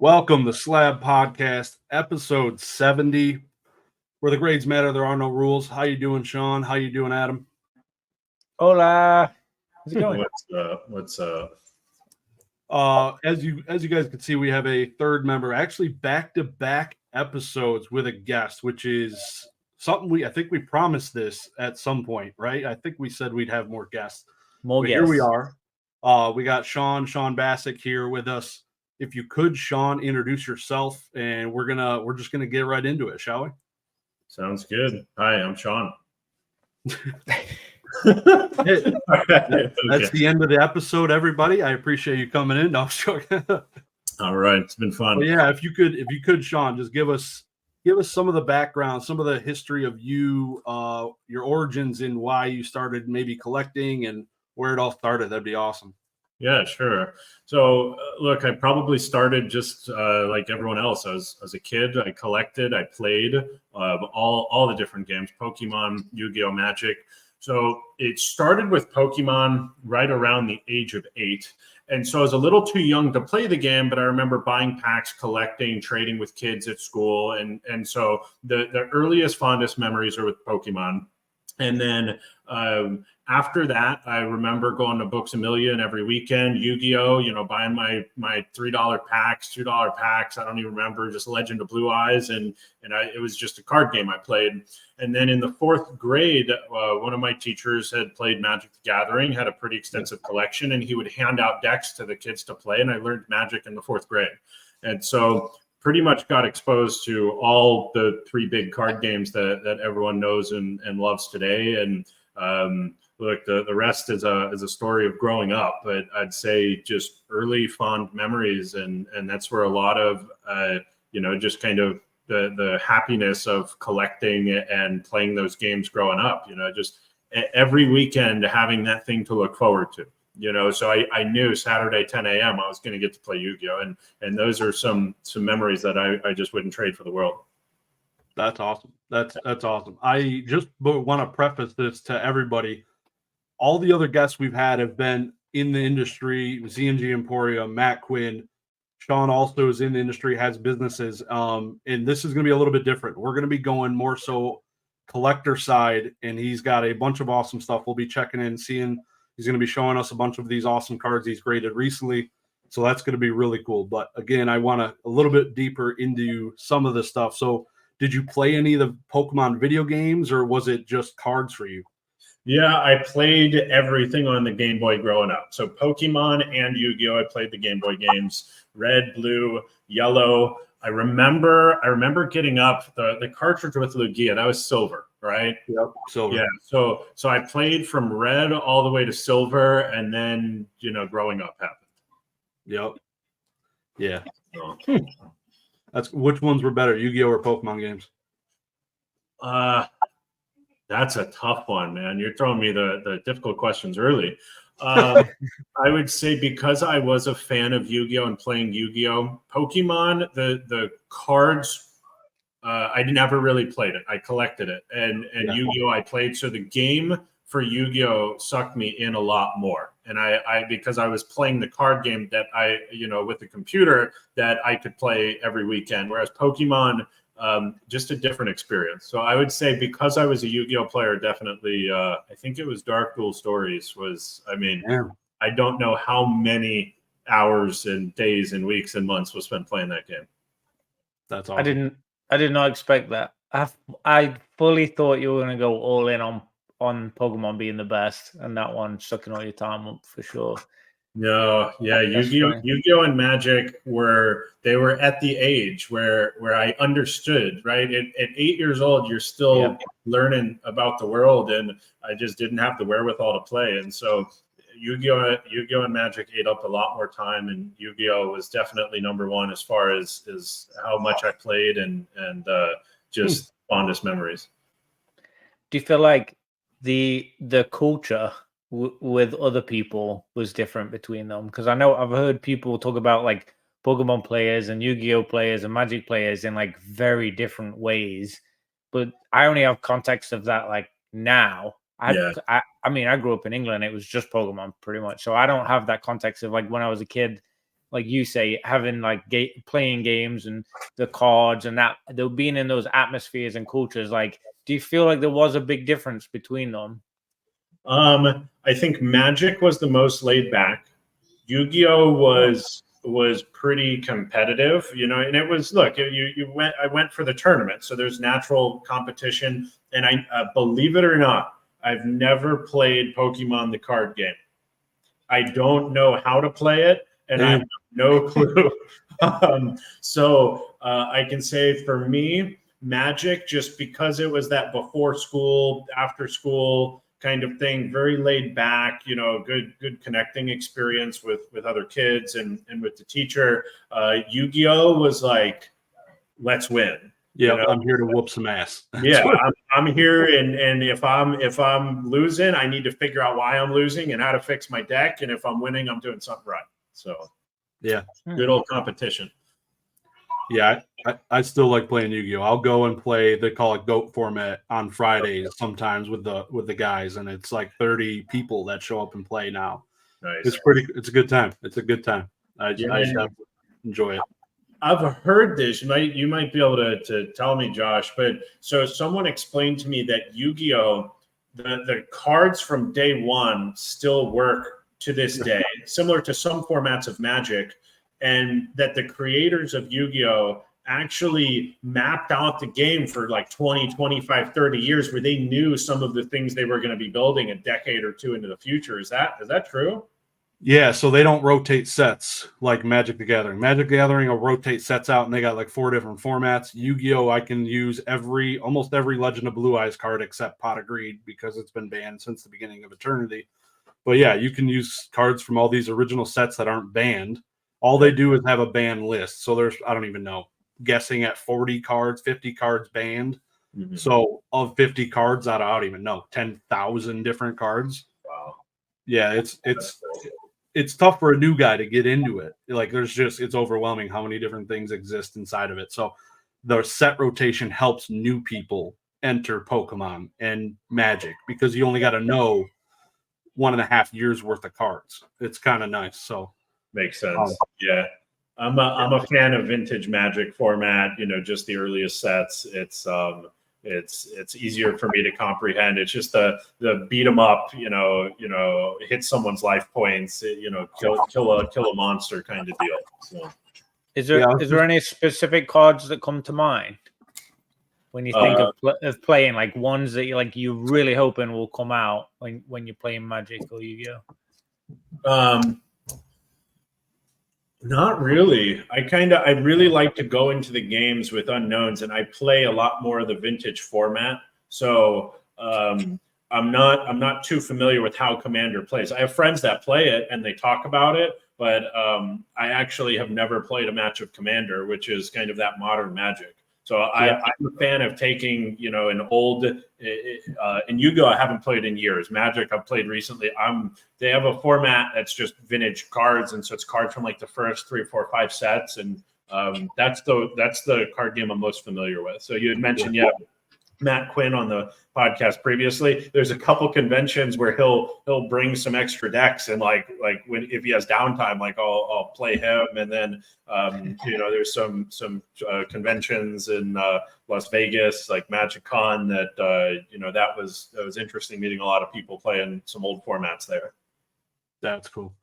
Welcome to Slabbed Podcast, episode 70, where the grades matter. There are no rules. How you doing, Sean? How you doing, Adam? Hola. How's it going? What's up? As you guys can see, we have a third member, actually back-to-back episodes with a guest, which is something I think we promised this at some point, right? I think we said we'd have more guests. More But guests. here we are. We got Sean Bassik here with us. If you could, Sean, introduce yourself, and we're just gonna get right into it, shall we? Sounds good. Hi, I'm Sean. That's the end of the episode, everybody. I appreciate you coming in. No, I'm joking. All right, it's been fun. But yeah, if you could, Sean, just give us some of the background, some of the history of you, your origins, and why you started maybe collecting and where it all started. That'd be awesome. Yeah, sure. So, look, I probably started just like everyone else. I was a kid. I collected. I played all the different games: Pokemon, Yu-Gi-Oh, Magic. So it started with Pokemon right around the age of 8. And so I was a little too young to play the game, but I remember buying packs, collecting, trading with kids at school. And so the earliest, fondest memories are with Pokemon. And then after that, I remember going to Books A Million every weekend, Yu-Gi-Oh, buying my $3 packs, $2 packs. I don't even remember, just Legend of Blue Eyes. And it was just a card game I played. And then in the 4th grade, one of my teachers had played Magic the Gathering, had a pretty extensive collection, and he would hand out decks to the kids to play. And I learned Magic in the 4th grade. And so pretty much got exposed to all the 3 big card games that everyone knows and loves today. And look, the rest is a story of growing up, but I'd say just early fond memories, and that's where a lot of just kind of the happiness of collecting and playing those games growing up. Just every weekend having that thing to look forward to. So I knew Saturday 10 a.m. I was going to get to play Yu-Gi-Oh, and those are some memories that I just wouldn't trade for the world. That's awesome. That's awesome. I just want to preface this to everybody. All the other guests we've had have been in the industry. Z&G Emporium, Matt Quinn, Sean also is in the industry, has businesses. And this is going to be a little bit different. We're going to be going more so collector side, and he's got a bunch of awesome stuff. We'll be checking in, seeing. He's going to be showing us a bunch of these awesome cards he's graded recently. So that's going to be really cool. But again, I want a little bit deeper into some of this stuff. So did you play any of the Pokemon video games, or was it just cards for you? Yeah, I played everything on the Game Boy growing up. So Pokemon and Yu-Gi-Oh, I played the Game Boy games, red, blue, yellow. I remember getting up the cartridge with Lugia. That was silver, right? Yep, silver. Yeah. So I played from red all the way to silver, and then growing up happened. Yep. Yeah. That's which ones were better, Yu-Gi-Oh or Pokemon games? That's a tough one, man. You're throwing me the difficult questions early. I would say because I was a fan of Yu-Gi-Oh and playing Yu-Gi-Oh, Pokemon, the cards, I never really played it. I collected it, and Yu-Gi-Oh I played. So the game for Yu-Gi-Oh sucked me in a lot more, and I because I was playing the card game that I with the computer that I could play every weekend, whereas Pokemon. Just a different experience. So I would say because I was a Yu-Gi-Oh player, definitely, I think it was Dark Duel Stories I don't know how many hours and days and weeks and months was spent playing that game. That's awesome. I did not expect that. I fully thought you were going to go all in on Pokemon being the best, and that one sucking all your time up for sure. No, yeah, Yu-Gi-Oh and Magic were at the age where I understood, right? At 8 years old, you're still learning about the world, and I just didn't have the wherewithal to play. And so Yu-Gi-Oh and Magic ate up a lot more time, and Yu-Gi-Oh was definitely number one as far as how much I played and just fondest memories. Do you feel like the culture with other people was different between them? Because I know I've heard people talk about like Pokemon players and Yu-Gi-Oh players and Magic players in like very different ways, but I only have context of that like now. I mean, I grew up in England. It was just Pokemon pretty much. So I don't have that context of like when I was a kid, like you say, having like playing games and the cards and that they're being in those atmospheres and cultures. Like, do you feel like there was a big difference between them? I think Magic was the most laid back. Yu-Gi-Oh was pretty competitive, and it was, look, I went for the tournament, so there's natural competition. And I believe it or not, I've never played Pokemon the card game. I don't know how to play it, and I have no clue. So I can say for me, Magic, just because it was that before school, after school kind of thing, very laid back, good connecting experience with other kids and with the teacher. Yu-Gi-Oh was like, let's win. Yeah, I'm here to whoop some ass. Yeah, I'm here, and if I'm losing, I need to figure out why I'm losing and how to fix my deck. And if I'm winning, I'm doing something right. So, yeah, good old competition. Yeah, I still like playing Yu-Gi-Oh. I'll go and play, they call it GOAT format on Fridays sometimes with the guys, and it's like 30 people that show up and play now. Nice. It's a good time. It's a good time. I enjoy it. I've heard this. You might be able to tell me, Josh, but so someone explained to me that Yu-Gi-Oh, the cards from day one still work to this day, similar to some formats of Magic, and that the creators of Yu-Gi-Oh actually mapped out the game for like 20, 25, 30 years where they knew some of the things they were going to be building a decade or two into the future. Is that true? Yeah, so they don't rotate sets like Magic the Gathering. Magic the Gathering will rotate sets out, and they got like 4 different formats. Yu-Gi-Oh, I can use almost every Legend of Blue Eyes card except Pot of Greed because it's been banned since the beginning of Eternity. But yeah, you can use cards from all these original sets that aren't banned. All they do is have a ban list. So there's, I don't even know, guessing at 40 cards, 50 cards banned. Mm-hmm. So of 50 cards, I don't even know, 10,000 different cards. Wow. Yeah, it's tough for a new guy to get into it. Like it's overwhelming how many different things exist inside of it. So the set rotation helps new people enter Pokemon and Magic because you only got to know 1.5 years worth of cards. It's kind of nice. So makes sense. Yeah. I'm a fan of vintage Magic format, just the earliest sets. It's easier for me to comprehend. It's just the beat 'em up, hit someone's life points, kill a monster kind of deal. So. Is there any specific cards that come to mind when you think of playing, like ones that you're really hoping will come out when you're playing Magic or Yu-Gi-Oh? Not really. I really like to go into the games with unknowns, and I play a lot more of the vintage format. So I'm not too familiar with how Commander plays. I have friends that play it and they talk about it, but I actually have never played a match of Commander, which is kind of that modern Magic. So I'm a fan of taking, an old in Yu-Gi-Oh, I haven't played in years. Magic I've played recently. They have a format that's just vintage cards, and so it's cards from like the first 3, 4, 5 sets, and that's the card game I'm most familiar with. So you had mentioned Matt Quinn on the podcast previously. There's a couple conventions where he'll bring some extra decks, and like if he has downtime, like I'll play him. And then there's some conventions in Las Vegas, like Magic Con, that that was interesting, meeting a lot of people playing some old formats there. That's cool.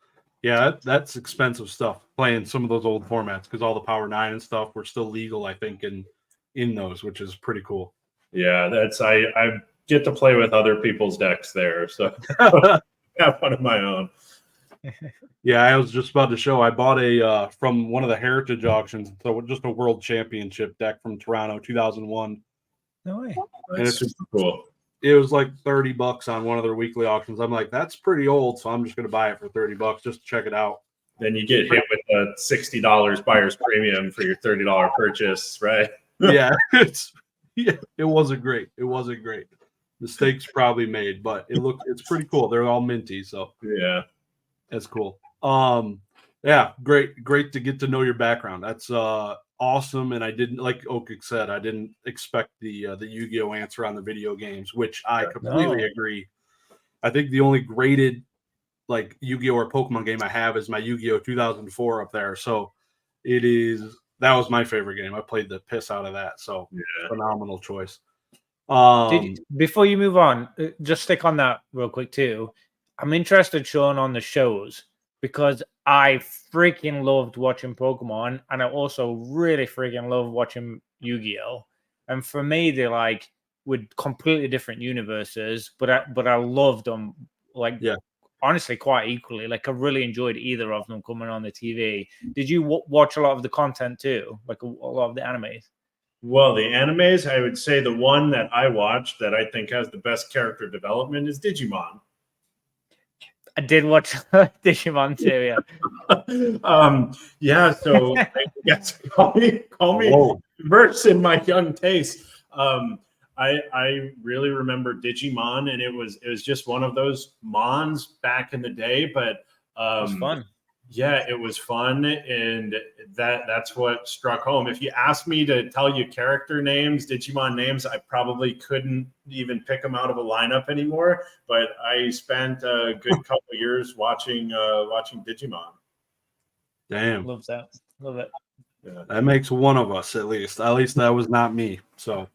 Yeah, that's expensive stuff, playing some of those old formats, because all the Power 9 and stuff were still legal, I think, in those, which is pretty cool. Yeah, I get to play with other people's decks there, so I have one of my own. Yeah, I was just about to show. I bought a from one of the Heritage auctions, so just a World Championship deck from Toronto, 2001. No way. And it's super cool. It was like $30 on one of their weekly auctions. I'm like, that's pretty old, so I'm just going to buy it for $30 just to check it out. Then you get hit with a $60 buyer's premium for your $30 purchase, right? Yeah, it wasn't great. It wasn't great. Mistakes probably made, but it's pretty cool. They're all minty, so yeah, that's cool. Yeah, great to get to know your background. That's awesome. And I didn't, like Okic said, I didn't expect the Yu-Gi-Oh answer on the video games, which I completely agree. I think the only graded like Yu-Gi-Oh or Pokemon game I have is my Yu-Gi-Oh 2004 up there. So that was my favorite game. I played the piss out of that. So phenomenal choice. Before you move on, just stick on that real quick too. I'm interested, Sean, on the shows because I freaking loved watching Pokemon, and I also really freaking love watching Yu-Gi-Oh. And for me, they're like with completely different universes, but I loved them honestly quite equally. Like I really enjoyed either of them coming on the TV. Did you watch a lot of the content too, like a lot of the animes? Well, the animes, I would say the one that I watched that I think has the best character development is Digimon. I did watch Digimon too, yeah. So I guess call me verse in my young taste. I really remember Digimon, and it was just one of those Mons back in the day, but it was fun. Yeah, it was fun, and that's what struck home. If you asked me to tell you character names, Digimon names, I probably couldn't even pick them out of a lineup anymore. But I spent a good couple of years watching Digimon. Damn, love that, love it. Yeah. That makes one of us at least. At least that was not me. So,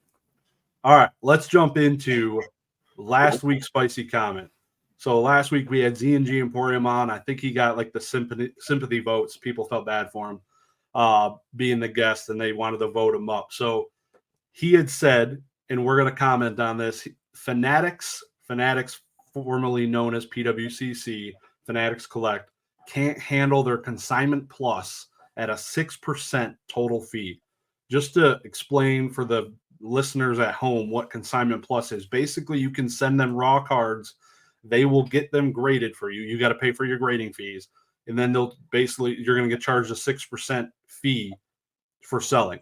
all right, let's jump into last week's spicy comment. So last week we had Z&G Emporium on. I think he got like the sympathy votes. People felt bad for him being the guest, and they wanted to vote him up. So he had said, and we're going to comment on this, Fanatics, formerly known as PWCC, Fanatics Collect, can't handle their consignment plus at a 6% total fee. Just to explain for the listeners at home what consignment plus is, basically you can send them raw cards. They will get them graded for you. You got to pay for your grading fees. And then you're going to get charged a 6% fee for selling.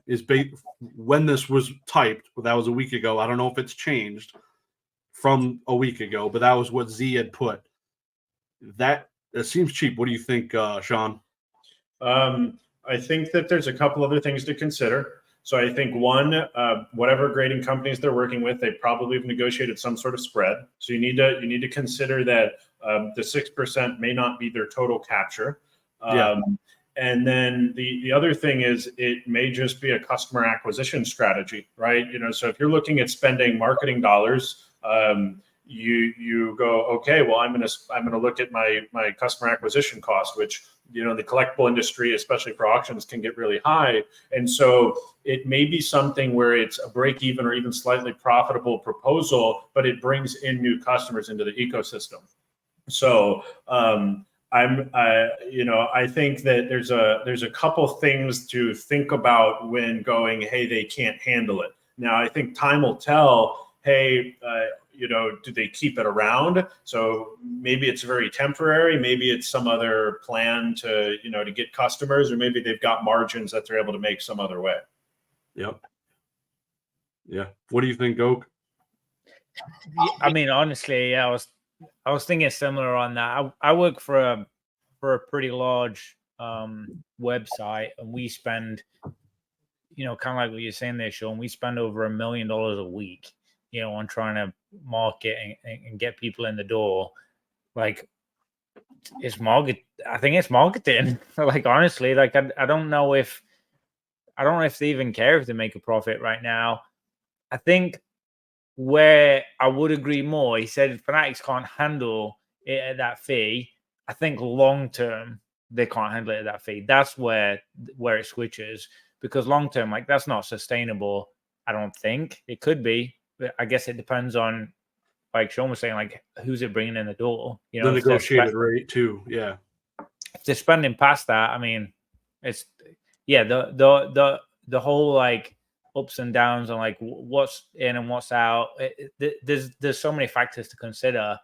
When this was typed, that was a week ago. I don't know if it's changed from a week ago, but that was what Z had put. That seems cheap. What do you think, Sean? I think that there's a couple other things to consider. So I think one, whatever grading companies they're working with, they probably have negotiated some sort of spread. So you need to consider that the 6% may not be their total capture. And then the other thing is it may just be a customer acquisition strategy, right? So if you're looking at spending marketing dollars, you go, okay, well, I'm gonna look at my customer acquisition cost, which the collectible industry, especially for auctions, can get really high. And so it may be something where it's a break even or even slightly profitable proposal, but it brings in new customers into the ecosystem. So I think that there's a couple things to think about when going, hey, they can't handle it. Now, I think time will tell, hey, do they keep it around? So maybe it's very temporary. Maybe it's some other plan to get customers, or maybe they've got margins that they're able to make some other way. Yep. Yeah. What do you think, Oak? I mean, honestly, I was thinking similar on that. I work for a pretty large website, and we spend, kind of like what you're saying there, Sean. We spend over $1 million a week, on trying to market and get people in the door. Like, it's market. I think it's marketing. Like, honestly, like I don't know if they even care if they make a profit right now. I think where I would agree more, he said Fanatics can't handle it at that fee. I think long term they can't handle it at that fee. That's where it switches, because long term, like, that's not sustainable. I don't think it could be. But I guess it depends on, like Sean was saying, like, who's it bringing in the door? The negotiated rate too. Yeah. If they're spending past that, I mean, it's the whole like ups and downs on like what's in and what's out. There's so many factors to consider.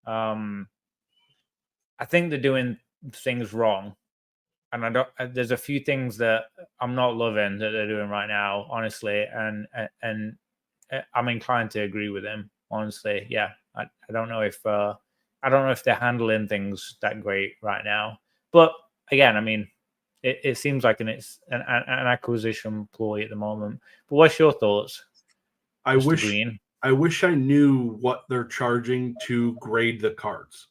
I think they're doing things wrong, and there's a few things that I'm not loving that they're doing right now, honestly, and I'm inclined to agree with him, honestly. Yeah, I don't know if they're handling things that great right now, but again, I mean, it seems like an acquisition ploy at the moment. But what's your thoughts? I wish I knew what they're charging to grade the cards.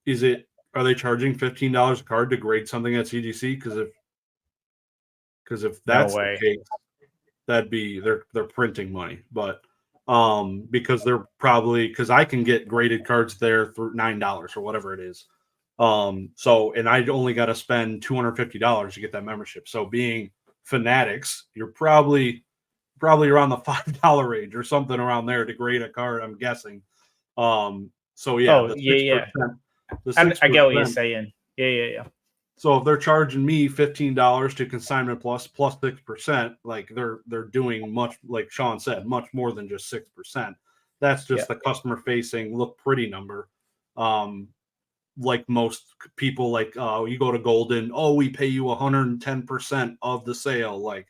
are they charging $15 a card to grade something at CGC? Because if that's the case, that'd be they're printing money. But because they're probably, because I can get graded cards there for $9 or whatever it is. So, and I only got to spend $250 to get that membership. So being Fanatics, you're probably around the $5 range or something around there to grade a card, I'm guessing. So yeah, oh, the 6%, yeah. the And I get what you're 6%. saying. Yeah. So if they're charging me $15 to consignment plus 6%, like they're doing much, like Sean said, much more than just 6%. That's just the customer facing look pretty number. Like most people, like you go to Golden, we pay you 110% of the sale, like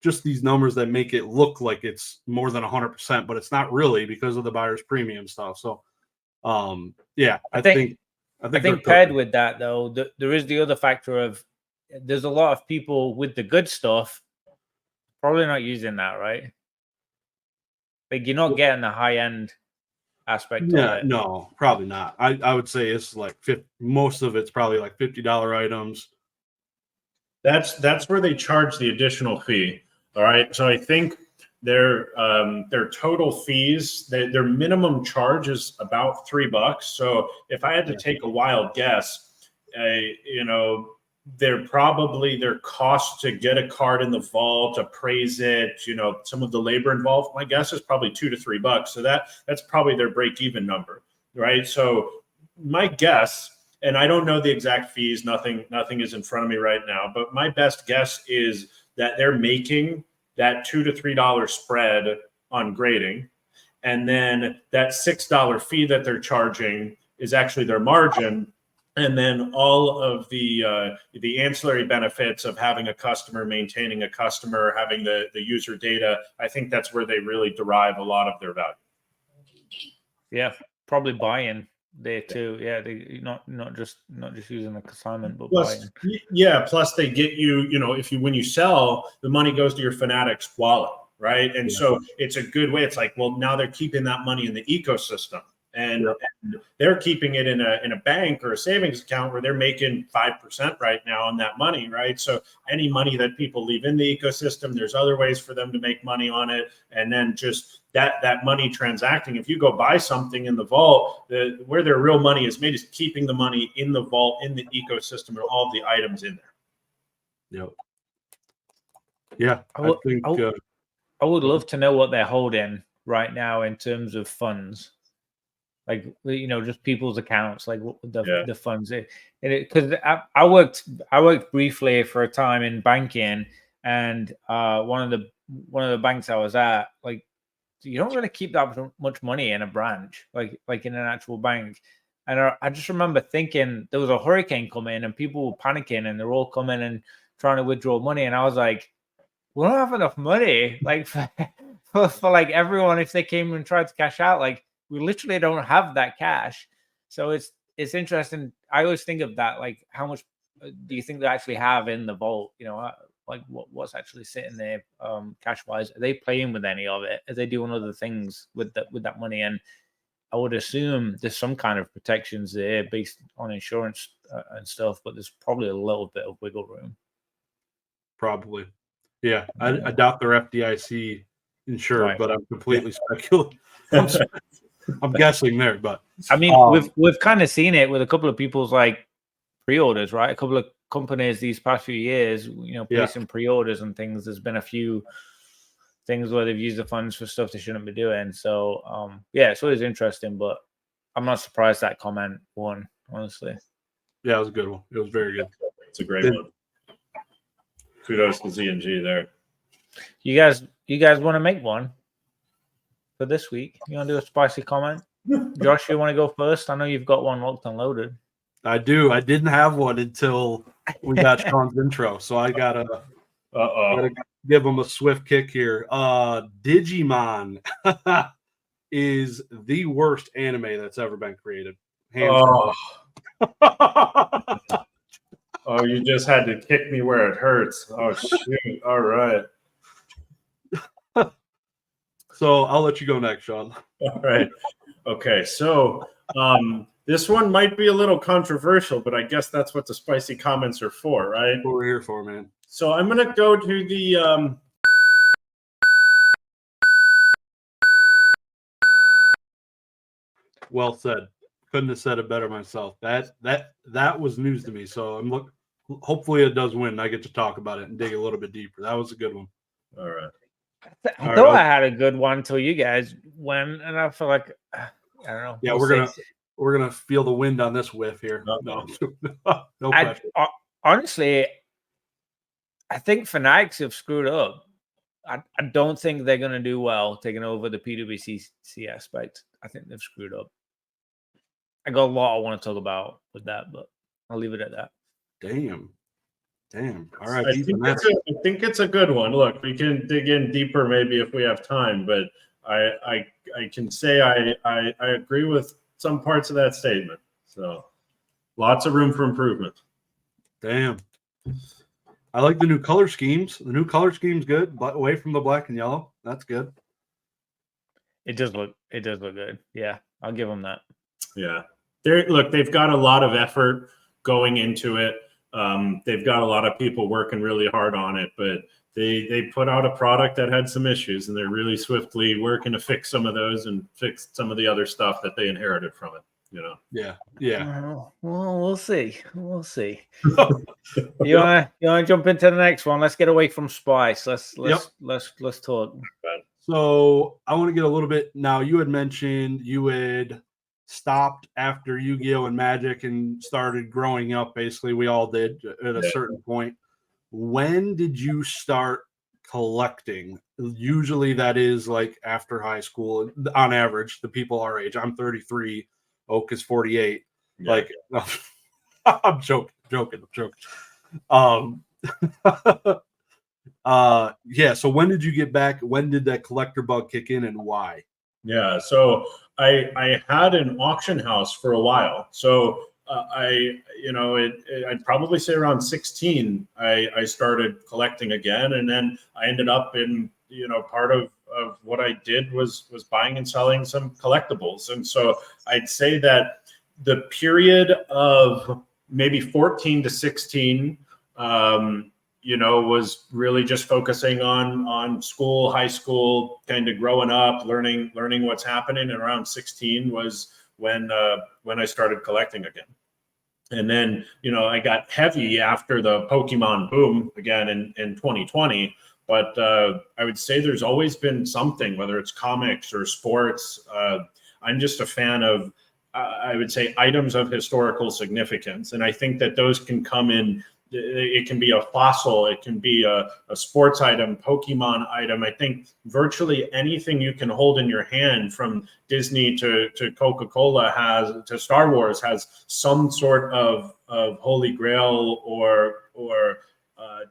just these numbers that make it look like it's more than 100%, but it's not really because of the buyer's premium stuff. So yeah, I think paired with that though, there is the other factor of there's a lot of people with the good stuff probably not using that, right? Like you're not getting the high end aspect of it. No, probably not. I would say it's like most of it's probably like $50 items. That's where they charge the additional fee. All right, so I think their total fees, their minimum charge is about $3. So if I had to take a wild guess, they're probably their cost to get a card in the vault, appraise it, some of the labor involved. My guess is probably $2 to $3. So that's probably their break even number, right? So my guess, and I don't know the exact fees, nothing is in front of me right now, but my best guess is that they're making that $2 to $3 spread on grading, and then that $6 fee that they're charging is actually their margin. And then all of the ancillary benefits of having a customer, maintaining a customer, having the user data, I think that's where they really derive a lot of their value. Yeah, probably buy-in there too. Yeah, they not just using the consignment, but plus, buying. Yeah, plus they get you, when you sell, the money goes to your Fanatics wallet, right? And so it's a good way. It's like, well, now they're keeping that money in the ecosystem. And they're keeping it in a bank or a savings account where they're making 5% right now on that money, right? So any money that people leave in the ecosystem, there's other ways for them to make money on it. And then just that money transacting. If you go buy something in the vault, where their real money is made is keeping the money in the vault, in the ecosystem, and all the items in there. Yep. Yeah, I would love to know what they're holding right now in terms of funds. Like, just people's accounts, like the funds. Because I worked briefly for a time in banking, and one of the banks I was at, like, you don't really keep that much money in a branch, like in an actual bank. And I just remember thinking there was a hurricane coming, and people were panicking, and they're all coming and trying to withdraw money, and I was like, we don't have enough money, like for like everyone if they came and tried to cash out, like. We literally don't have that cash. So it's interesting. I always think of that, like how much do you think they actually have in the vault? Like what's actually sitting there cash wise? Are they playing with any of it? Are they doing other things with that money? And I would assume there's some kind of protections there based on insurance and stuff, but there's probably a little bit of wiggle room. Probably. Yeah. I doubt they're FDIC insured, but I'm completely speculating. I'm guessing there, but I mean, we've kind of seen it with a couple of people's like pre-orders, right? A couple of companies these past few years, placing pre-orders and things. There's been a few things where they've used the funds for stuff they shouldn't be doing. So, it's always interesting, but I'm not surprised that comment won, honestly. Yeah, it was a good one. It was very good. It's a great one. Kudos to Z&G there. You guys want to make one for this week? You want to do a spicy comment? Josh, you want to go first? I know you've got one locked and loaded. I do. I didn't have one until we got Sean's intro, so I gotta give him a swift kick here. Digimon is the worst anime that's ever been created. Oh, you just had to kick me where it hurts. Oh shoot! All right. So I'll let you go next, Sean. All right. Okay. So This one might be a little controversial, but I guess that's what the spicy comments are for, right? That's what we're here for, man. So I'm going to go to the Well said. Couldn't have said it better myself. That was news to me. So hopefully it does win. I get to talk about it and dig a little bit deeper. That was a good one. all right. I thought I had a good one until you guys went, and I feel like I don't know. Yeah, we're gonna feel the wind on this whiff here. No pressure. Honestly, I think Fanatics have screwed up. I don't think they're gonna do well taking over the PWCC aspect. I think they've screwed up. I got a lot I want to talk about with that, but I'll leave it at that. Damn. All right. I think it's a good one. Look, we can dig in deeper maybe if we have time, but I can say I agree with some parts of that statement. So lots of room for improvement. Damn. I like the new color schemes. The new color scheme's good, but away from the black and yellow. That's good. It does look good. Yeah, I'll give them that. Yeah. They've got a lot of effort going into it. They've got a lot of people working really hard on it, but they put out a product that had some issues, and they're really swiftly working to fix some of those and fix some of the other stuff that they inherited from it. You know? Yeah. Well, we'll see. You wanna jump into the next one? Let's get away from Spice. Let's talk. So I want to get a little bit now. You had mentioned you had stopped after Yu-Gi-Oh and Magic and started growing up. Basically, we all did at a certain point. When did you start collecting? Usually that is like after high school on average. The people our age. I'm 33. Oak is 48. Yeah. Like I'm joking. Yeah. So when did you get back? When did that collector bug kick in, and why? Yeah. So I had an auction house for a while. So I'd probably say around 16, I started collecting again, and then I ended up in, part of what I did was buying and selling some collectibles. And so I'd say that the period of maybe 14 to 16, was really just focusing on school, high school, kind of growing up, learning what's happening. And around 16 was when I started collecting again. And then, I got heavy after the Pokemon boom again in 2020. But I would say there's always been something, whether it's comics or sports. I'm just a fan of, I would say, items of historical significance. And I think that those can come in. It can be a fossil. It can be a sports item, Pokemon item. I think virtually anything you can hold in your hand, from Disney to Coca-Cola to Star Wars, has some sort of holy grail or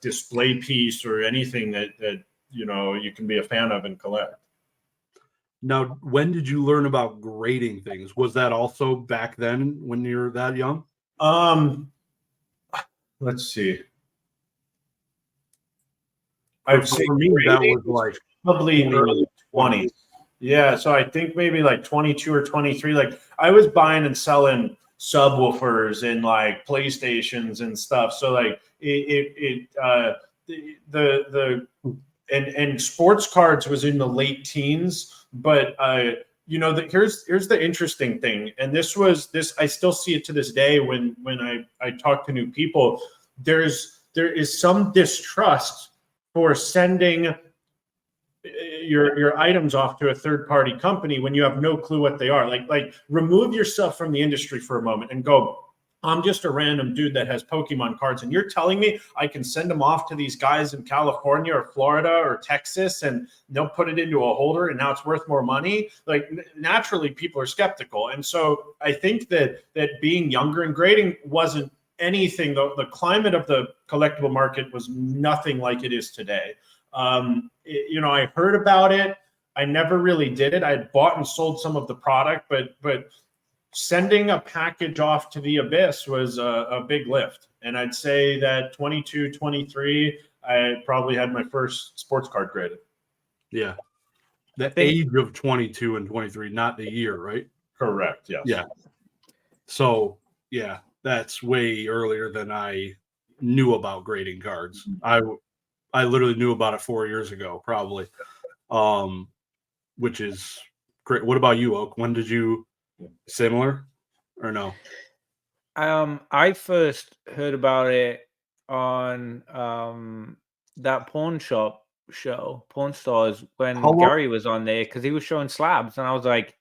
display piece or anything that you can be a fan of and collect. Now, when did you learn about grading things? Was that also back then when you were that young? Let's see. I'd say for me that was like probably early 20s. Yeah, so I think maybe like 22 or 23. Like I was buying and selling subwoofers and like PlayStations and stuff. So like and sports cards was in the late teens, but here's the interesting thing, and this I still see it to this day when I talk to new people. There is some distrust for sending your items off to a third-party company when you have no clue what they are. Like remove yourself from the industry for a moment and go, I'm just a random dude that has Pokemon cards, and you're telling me I can send them off to these guys in California or Florida or Texas, and they'll put it into a holder and now it's worth more money? Like naturally people are skeptical. And so I think that being younger and grading wasn't anything. The climate of the collectible market was nothing like it is today. I heard about it. I never really did it. I had bought and sold some of the product, but sending a package off to the abyss was a big lift. And I'd say that 22, 23, I probably had my first sports card graded. Yeah. The age of 22 and 23, not the year, right? Correct. Yes. Yeah. So yeah, that's way earlier than I knew about grading cards. I literally knew about it 4 years ago, probably. Which is great. What about you, Oak? When did you similar or no? I first heard about it on that pawn shop show, Pawn Stars, How when long? Gary was on there because he was showing slabs, and I was like,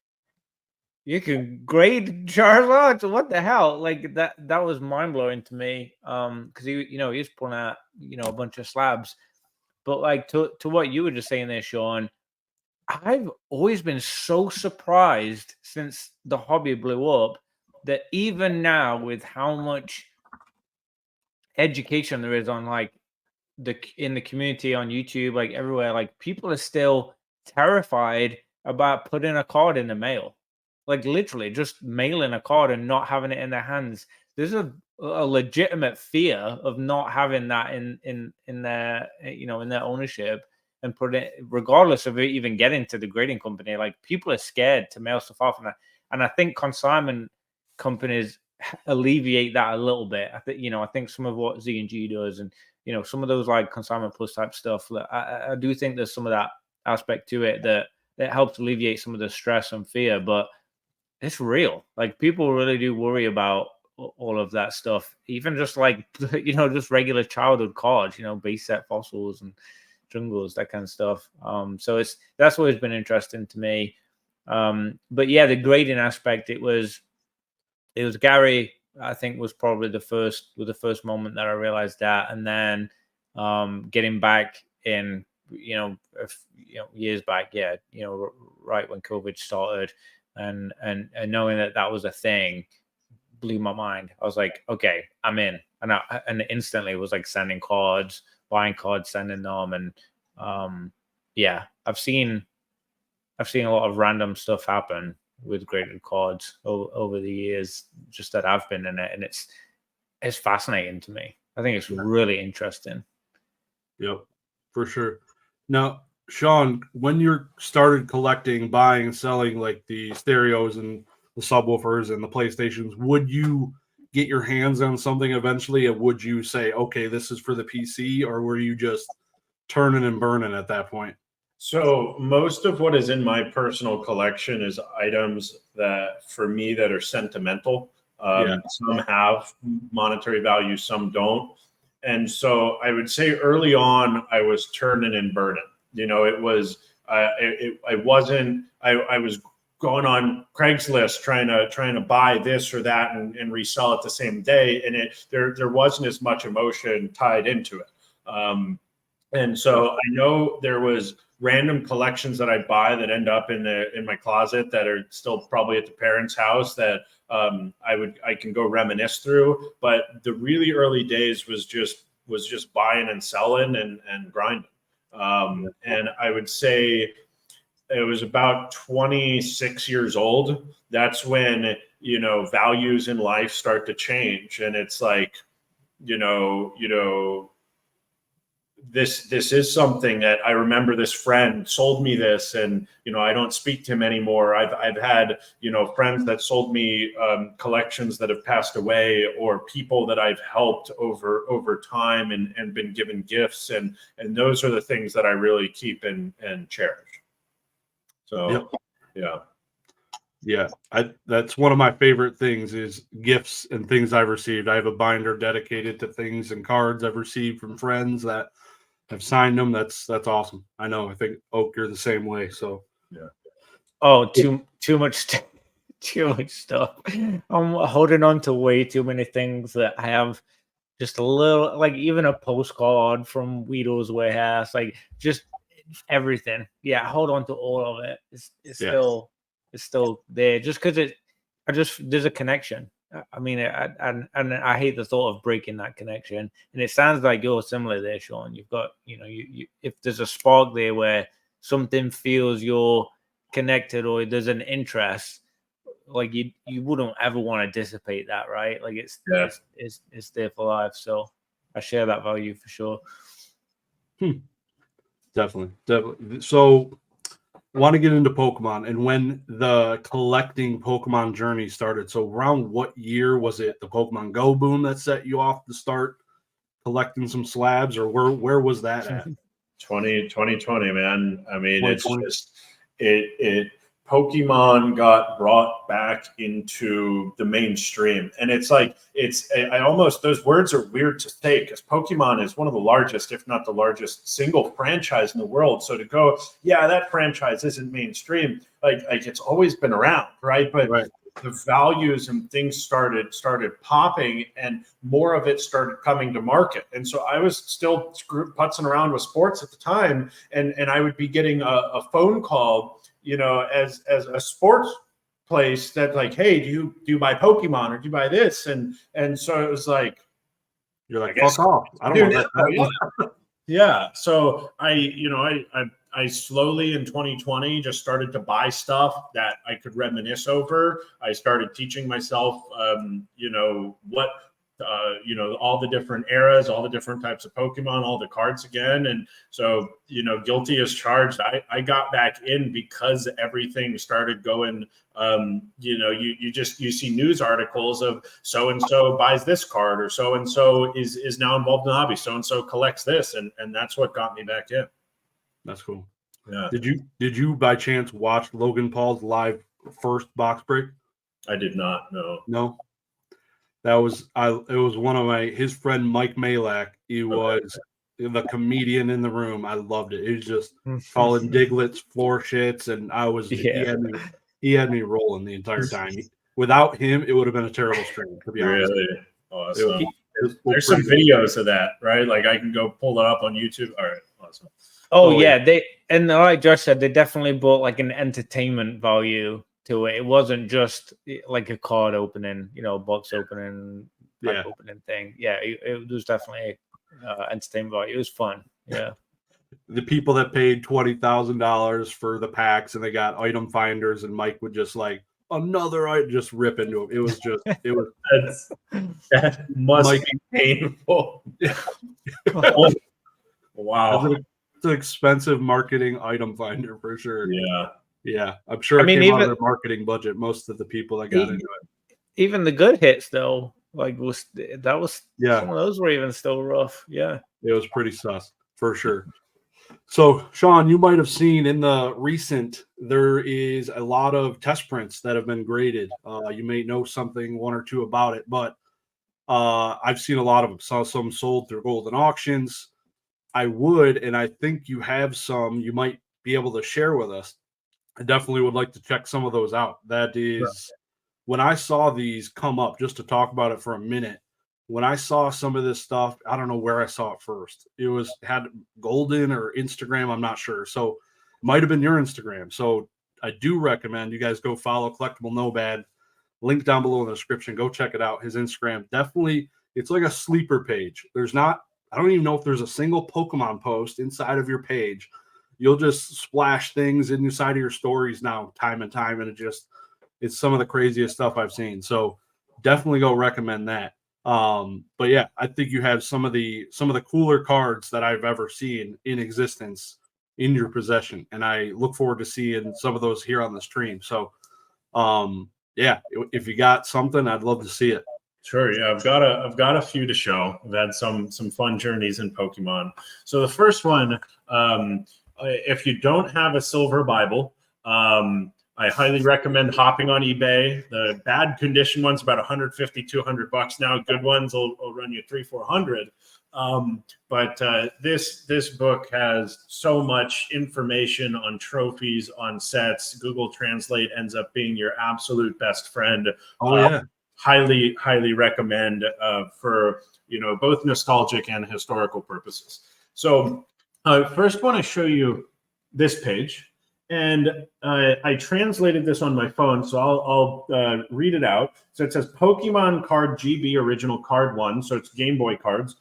"You can grade Charizard? What the hell?" Like that was mind blowing to me. Because he's pulling out a bunch of slabs, but like to what you were just saying there, Sean. I've always been so surprised since the hobby blew up that even now, with how much education there is on like in the community on YouTube, like everywhere, like people are still terrified about putting a card in the mail, like literally just mailing a card and not having it in their hands. There's a legitimate fear of not having that in their in their ownership and put it, regardless of it even getting to the grading company. Like people are scared to mail stuff off, and I think consignment companies alleviate that a little bit. I think some of what Z&G does, and some of those like consignment plus type stuff. I do think there's some of that aspect to it that helps alleviate some of the stress and fear, but it's real. Like people really do worry about all of that stuff, even just like just regular childhood cards, base set fossils and jungles, that kind of stuff. So that's always been interesting to me. But yeah, the grading aspect, it was Gary, I think, was probably the first moment that I realized that, and then getting back in years back, right when COVID started, and knowing that was a thing blew my mind. I was like, okay, I'm in, and instantly was like sending cards, buying cards, sending them, and I've seen a lot of random stuff happen with graded cards over the years, just that I've been in it, and it's fascinating to me. I think it's really interesting. Yep, for sure. Now, Sean, when you started collecting, buying, and selling like the stereos and the subwoofers and the PlayStations, would you get your hands on something eventually, and would you say, okay, this is for the PC, or were you just turning and burning at that point? So most of what is in my personal collection is items that, for me, that are sentimental. Some have monetary value, some don't. And so I would say early on, I was turning and burning. It was I wasn't. I was going on Craigslist trying to buy this or that and resell it the same day, and there wasn't as much emotion tied into it. And so I know there was random collections that I buy that end up in my closet that are still probably at the parents' house that I can go reminisce through. But the really early days was just buying and selling and grinding. And I would say it was about 26 years old. That's when values in life start to change, and it's like this is something that I remember. This friend sold me this, and I don't speak to him anymore. I've had friends that sold me collections that have passed away, or people that I've helped over time and been given gifts, and those are the things that I really keep and cherish. So yeah, that's one of my favorite things is gifts and things I've received. I have a binder dedicated to things and cards I've received from friends that have signed them. That's awesome. I know. I think, Oak, you're the same way. So yeah. Oh, too much too much stuff. I'm holding on to way too many things that I have just a little, like even a postcard from Weedle's warehouse, like just everything. Yeah, hold on to all of it. It's still there, just because there's a connection. I mean, and I hate the thought of breaking that connection. And it sounds like you're similar there, Sean. You've got, you if there's a spark there where something feels you're connected or there's an interest, like you wouldn't ever want to dissipate that, right? Like it's there for life. So I share that value for sure. Definitely. So want to get into Pokemon and when the collecting Pokemon journey started. So around what year was it the Pokemon Go boom that set you off to start collecting some slabs, or where was that at? 2020, man. I mean, it's 2020. just it Pokemon got brought back into the mainstream, and it's like I almost, those words are weird to say because Pokemon is one of the largest, if not the largest, single franchise in the world. So to go, yeah, that franchise isn't mainstream, like it's always been around, right? But Right. the values and things started popping, and more of it started coming to market. And so I was still putzing around with sports at the time, and I would be getting a phone call, you know, as a sports place that like, hey, do you buy Pokemon or do you buy this? And so it was like, You're like, I guess- fuck off. I don't Dude, want that. yeah. Yeah. So I slowly in 2020 just started to buy stuff that I could reminisce over. I started teaching myself, all the different eras, all the different types of Pokemon, all the cards again. And so, guilty as charged. I got back in because everything started going, you see news articles of so-and-so buys this card, or so-and-so is now involved in the hobby. So-and-so collects this. And that's what got me back in. That's cool. Yeah. Did you by chance watch Logan Paul's live first box break? I did not know. No. It was one of his friend Mike Malak. He was the comedian in the room. I loved it. He was just calling Diglett's floor shits, and he had me rolling the entire time. Without him, it would have been a terrible stream, to be honest. Really awesome. There's There's some videos of that, right? Like I can go pull it up on YouTube. All right, awesome. Oh yeah, like Josh said, they definitely brought like an entertainment value to it. It wasn't just like a card opening, box opening, opening thing. Yeah, it was definitely entertainment value. It was fun. Yeah. The people that paid $20,000 for the packs and they got item finders, and Mike would just like another item, just rip into them. That must be painful. Wow. It's an expensive marketing item finder for sure. Yeah, I'm sure it came out of their marketing budget. Most of the people that got into it, even the good hits though, like some of those were even still rough. Yeah, it was pretty sus for sure. So, Sean, you might have seen in the recent, there is a lot of test prints that have been graded. You may know something, one or two about it, but I've seen a lot of them. Saw some sold through golden auctions. I would, and I think you have some you might be able to share with us. I definitely would like to check some of those out. That is, when I saw these come up, just to talk about it for a minute, when I saw some of this stuff, I don't know where I saw it first. It had Golden or Instagram, I'm not sure. So it might have been your Instagram. So I do recommend you guys go follow Collectible Nomad. Link down below in the description. Go check it out. His Instagram, definitely, it's like a sleeper page. I don't even know if there's a single Pokemon post inside of your page. You'll just splash things inside of your stories now, time and time, and it's some of the craziest stuff I've seen. So definitely go recommend that. But yeah, I think you have some of the cooler cards that I've ever seen in existence in your possession, and I look forward to seeing some of those here on the stream. So, yeah, if you got something, I'd love to see it. Sure. Yeah, I've got a few to show. I've had some fun journeys in Pokemon. So the first one, if you don't have a silver Bible, I highly recommend hopping on eBay. The bad condition ones about $150, $200 now. Good ones will run you $300, $400. But this book has so much information on trophies, on sets. Google Translate ends up being your absolute best friend. Oh yeah. Highly recommend for both nostalgic and historical purposes. So first want to show you this page, and I translated this on my phone, so I'll read it out. So it says Pokemon Card GB Original Card 1, so it's Game Boy cards.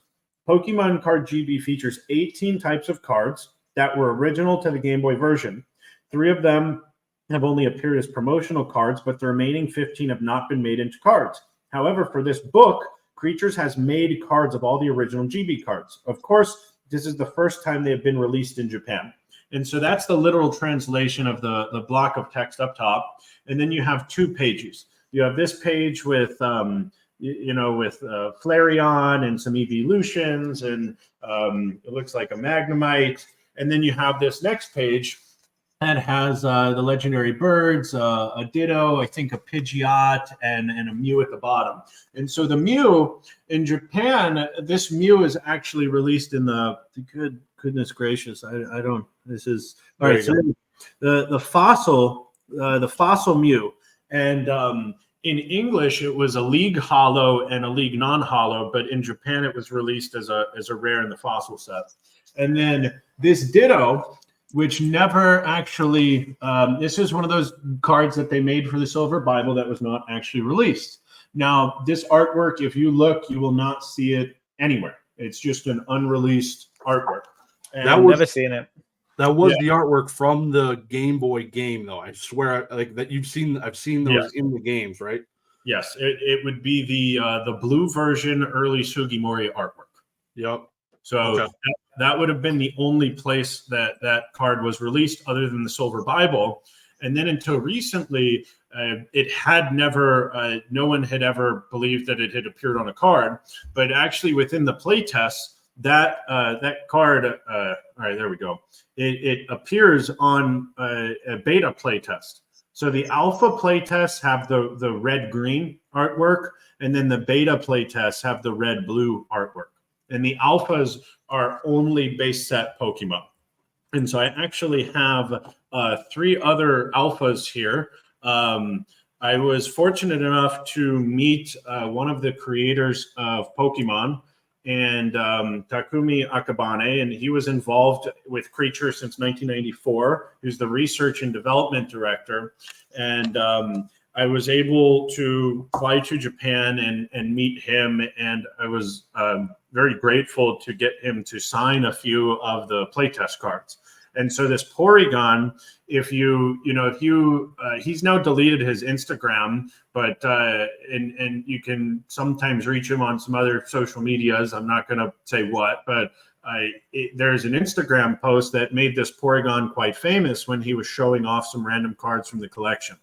Pokemon Card GB features 18 types of cards that were original to the Game Boy version. 3 of them have only appeared as promotional cards, but the remaining 15 have not been made into cards. However, for this book, Creatures has made cards of all the original GB cards. Of course, this is the first time they have been released in Japan. And so that's the literal translation of the block of text up top. And then you have 2 pages. You have this page with, with Flareon and some evolutions, and it looks like a Magnemite. And then you have this next page that has the legendary birds, a Ditto, I think a Pidgeot, and a Mew at the bottom. And so the Mew in Japan, this Mew is actually released in goodness gracious, I don't. This is all right. So the fossil Mew, and in English it was a League Holo and a League non-holo, but in Japan it was released as a rare in the fossil set. And then this Ditto, which never actually, this is one of those cards that they made for the Silver Bible that was not actually released. Now, this artwork, if you look, you will not see it anywhere. It's just an unreleased artwork. And I've never seen it. That was the artwork from the Game Boy game, though. I swear, like that I've seen those in the games, right? Yes, it would be the blue version early Sugimori artwork. Yep. So that would have been the only place that card was released other than the Silver Bible. And then until recently, it had never, no one had ever believed that it had appeared on a card. But actually within the playtest, that card, all right, there we go. It appears on a beta playtest. So the alpha playtests have the red-green artwork, and then the beta playtests have the red-blue artwork. And the alphas are only base set Pokemon. And so I actually have 3 other alphas here. I was fortunate enough to meet one of the creators of Pokemon, and Takumi Akabane, and he was involved with Creature since 1994. He's the research and development director. And I was able to fly to Japan and meet him, and I was very grateful to get him to sign a few of the playtest cards. And so this Porygon, he's now deleted his Instagram, but and you can sometimes reach him on some other social medias. I'm not going to say what, but there's an Instagram post that made this Porygon quite famous when he was showing off some random cards from the collection.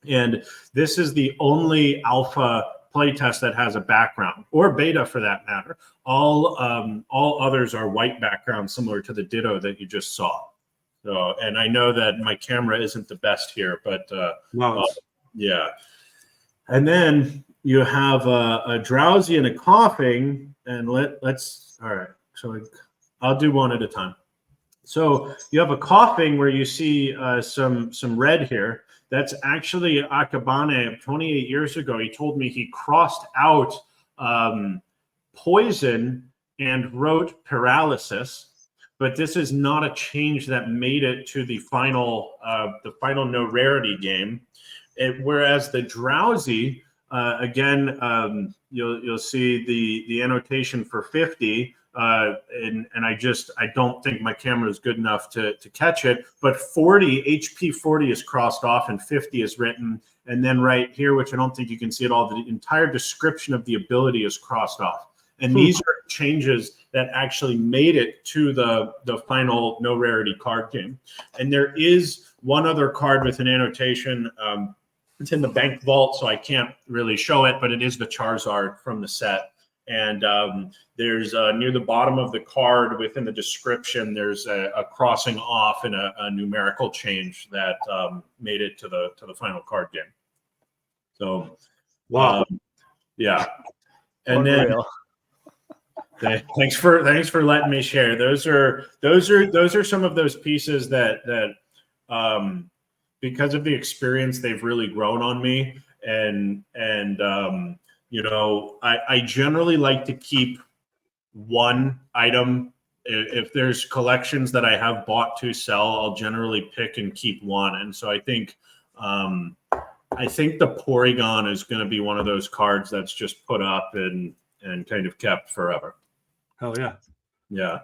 And this is the only alpha playtest that has a background, or beta for that matter. All others are white backgrounds, similar to the Ditto that you just saw. So, and I know that my camera isn't the best here, but yeah. And then you have a drowsy and a coughing, and let's all right. So I'll do one at a time. So you have a coughing where you see some red here. That's actually Akabane 28 years ago. He told me he crossed out poison and wrote paralysis, but this is not a change that made it to the final no rarity game. Whereas the drowsy, again, you'll see the annotation for 50. And I don't think my camera is good enough to catch it, but 40 HP 40 is crossed off and 50 is written. And then right here, which I don't think you can see at all, the entire description of the ability is crossed off. And these are changes that actually made it to the final no rarity card game. And there is one other card with an annotation. It's in the bank vault, so I can't really show it, but it is the Charizard from the set. And there's near the bottom of the card within the description, there's a crossing off and a numerical change that made it to the final card game. So, wow, yeah. And then thanks for letting me share. Those are some of those pieces that because of the experience, they've really grown on me. And I generally like to keep one item. If there's collections that I have bought to sell, I'll generally pick and keep one. And so I think the Porygon is going to be one of those cards that's just put up and kind of kept forever. Hell yeah. Yeah.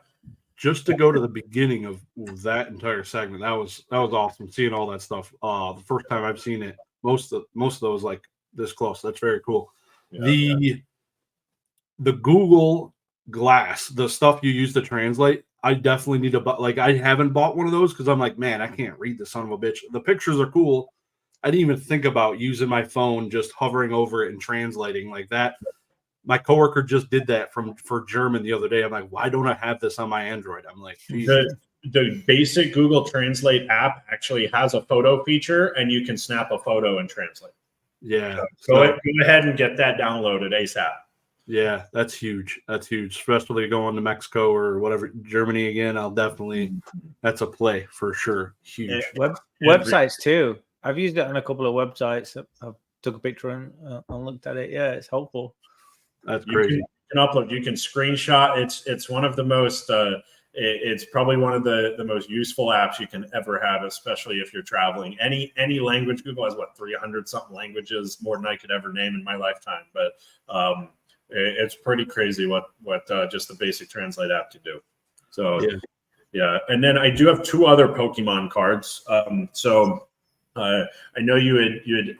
Just to go to the beginning of that entire segment, that was awesome. Seeing all that stuff. The first time I've seen it, most of those like this close. That's very cool. Yeah, the Google Glass, the stuff you use to translate, I definitely need to buy. Like, I haven't bought one of those because I'm like, man, I can't read the son of a bitch. The pictures are cool. I didn't even think about using my phone, just hovering over it and translating like that. My coworker just did that for German the other day. I'm like, why don't I have this on my Android? I'm like, the basic Google Translate app actually has a photo feature, and you can snap a photo and translate. Yeah. So go ahead and get that downloaded ASAP. Yeah, that's huge. That's huge, especially going to Mexico or whatever, Germany again. I'll definitely, that's a play for sure. Huge. Websites too. I've used it on a couple of websites. I've took a picture and looked at it. Yeah, it's helpful. That's crazy. You can upload. You can screenshot. It's one of the most. It's probably one of the most useful apps you can ever have, especially if you're traveling. Any language. Google has 300 something languages, more than I could ever name in my lifetime. But it's pretty crazy what just the basic translate app can do. So yeah. And then I do have 2 other Pokemon cards. I know you had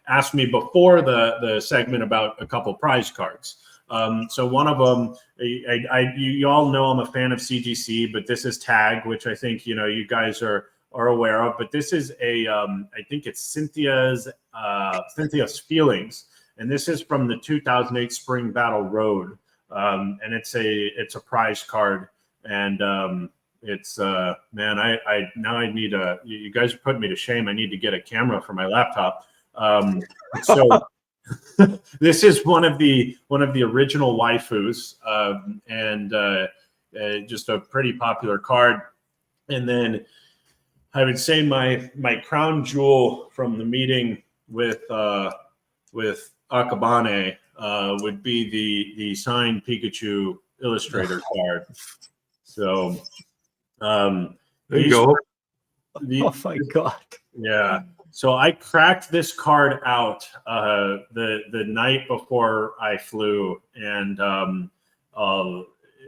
asked me before the segment about a couple prize cards. So one of them, you all know I'm a fan of CGC, but this is Tag, which I think you guys are aware of. But this is I think it's Cynthia's Feelings, and this is from the 2008 Spring Battle Road, and it's a prize card, and it's man, I need you guys are putting me to shame. I need to get a camera for my laptop. So this is one of the original waifus, and just a pretty popular card. And then I would say my crown jewel from the meeting with Akabane would be the signed Pikachu illustrator card. So there you go. Oh my god! Yeah. So I cracked this card out the night before I flew, and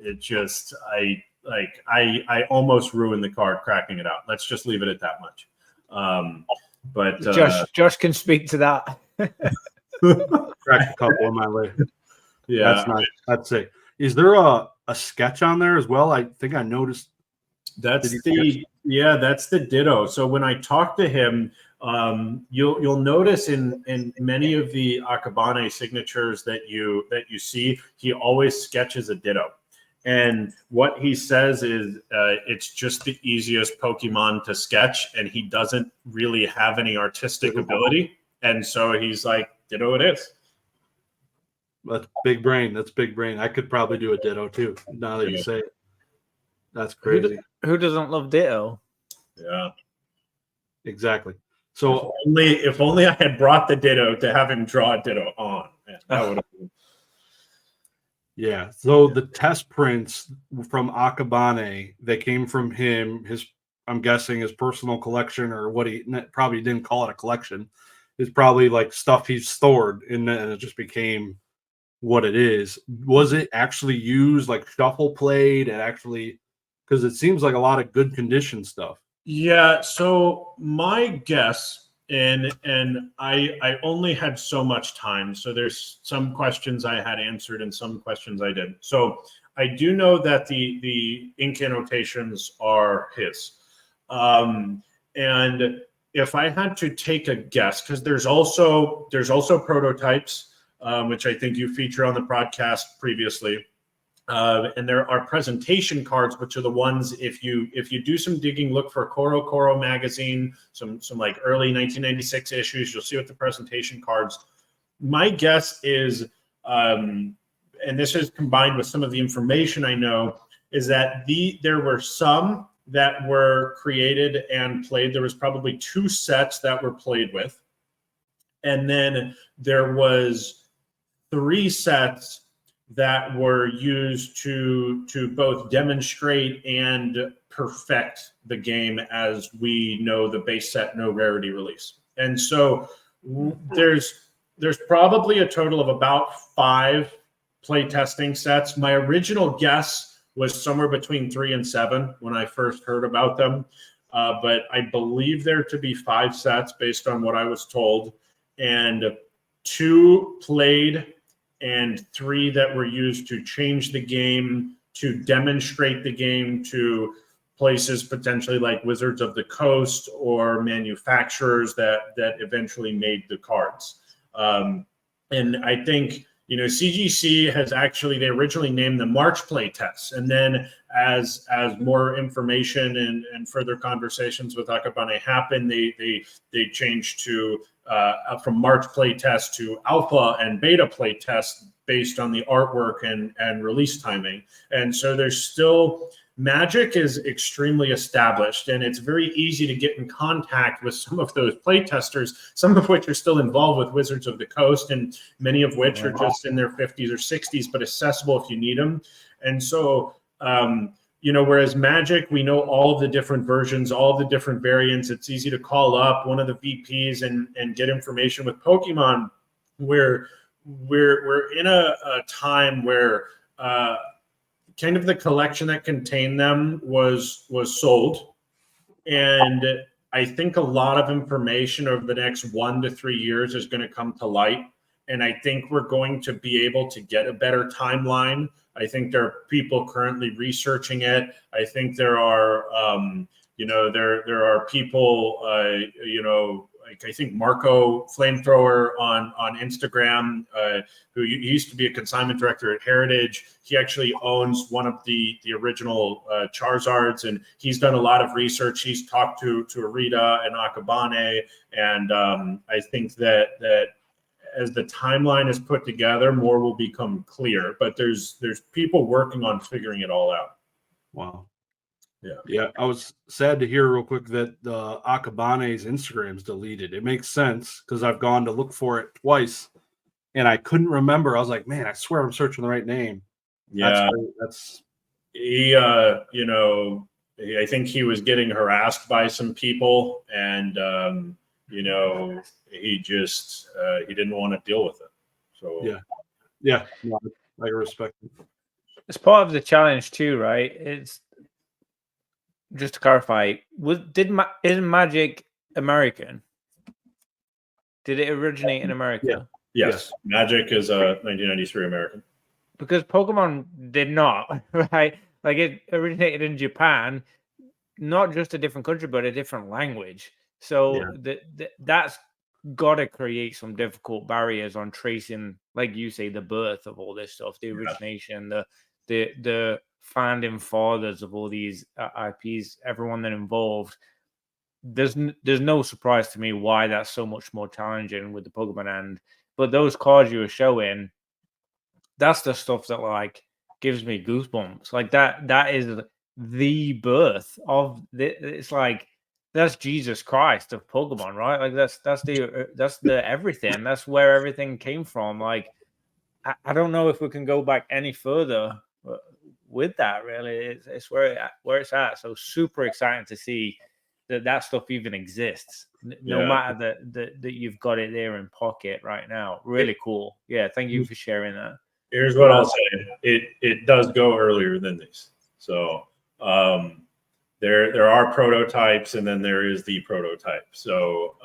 it just I almost ruined the card cracking it out. Let's just leave it at that much. But Josh can speak to that. Cracked a couple on my way. Yeah, that's nice. That's it. Is there a sketch on there as well? I think I noticed. That's the Ditto. So when I talked to him, you'll notice in many of the Akabane signatures that you see, he always sketches a Ditto. And what he says is it's just the easiest Pokemon to sketch, and he doesn't really have any artistic ability. And so he's like, Ditto it is. That's big brain. That's big brain. I could probably do a Ditto too, now that you say it. That's crazy. Who doesn't love Ditto? Yeah. Exactly. So if only I had brought the Ditto to have him draw a Ditto on. Man, that would have been. Yeah. So the test prints from Akabane, they came from him, I'm guessing his personal collection, or what he probably didn't call it a collection. It's probably like stuff he's stored, and then it just became what it is. Was it actually used, like shuffle played, and actually, because it seems like a lot of good condition stuff? Yeah. So my guess, and I only had so much time, so there's some questions I had answered and some questions I didn't. So I do know that the ink annotations are his, and if I had to take a guess, because there's also prototypes, which I think you feature on the podcast previously. And there are presentation cards, which are the ones, if you do some digging, look for Koro Koro magazine, some like early 1996 issues, you'll see what the presentation cards. My guess is, and this is combined with some of the information I know, is that there were some that were created and played. There was probably 2 sets that were played with. And then there was 3 sets that were used to both demonstrate and perfect the game as we know the base set, no rarity release. And so there's probably a total of about 5 play testing sets. My original guess was somewhere between 3 and 7 when I first heard about them. But I believe there to be 5 sets based on what I was told, and 2 played and 3 that were used to change the game to demonstrate the game to places potentially like Wizards of the Coast or manufacturers that eventually made the cards. And I think, CGC has actually, they originally named the March play tests. And then as more information and further conversations with Akabane happened, they changed to from March play test to alpha and beta play test based on the artwork and release timing. And so there's still, Magic is extremely established, and it's very easy to get in contact with some of those playtesters, some of which are still involved with Wizards of the Coast, and many of which are just in their 50s or 60s, but accessible if you need them. And so, whereas Magic, we know all of the different versions, all of the different variants. It's easy to call up one of the VPs and get information. With Pokemon, where we're in a time where kind of the collection that contained them was sold, and I think a lot of information over the next 1 to 3 years is going to come to light, and I think we're going to be able to get a better timeline. I think there are people currently researching it. I think there are there are people like I think Marco Flamethrower on Instagram, who used to be a consignment director at Heritage. He actually owns one of the original Charizards, and he's done a lot of research. He's talked to Arita and Akabane, and I think that as the timeline is put together, more will become clear. But there's people working on figuring it all out. Wow. Yeah. Yeah. I was sad to hear real quick that Akabane's Instagram's deleted. It makes sense because I've gone to look for it twice and I couldn't remember. I was like, man, I swear I'm searching the right name. Yeah. That's he, I think he was getting harassed by some people, and, he just, he didn't want to deal with it. So, yeah, no, I respect it. It's part of the challenge too, right? It's just to clarify, isn't Magic American? Did it originate in America? Yeah. Yes. Magic is 1993 American. Because Pokemon did not, right? Like it originated in Japan, not just a different country, but a different language. So that's got to create some difficult barriers on tracing, like you say, the birth of all this stuff, the origination, the founding fathers of all these IPs, everyone that involved. There's no surprise to me why that's so much more challenging with the Pokemon end. But those cards you were showing, that's the stuff that like gives me goosebumps. Like that is the birth of it's like that's Jesus Christ of Pokemon, right? Like that's the everything. That's where everything came from. Like I don't know if we can go back any further with that. Really, it's where it's at. So super exciting to see that stuff even exists. No matter that you've got it there in pocket right now. Really cool. Yeah, thank you for sharing that. Here's what I'll say. It does go earlier than these. So there are prototypes, and then there is the prototype. So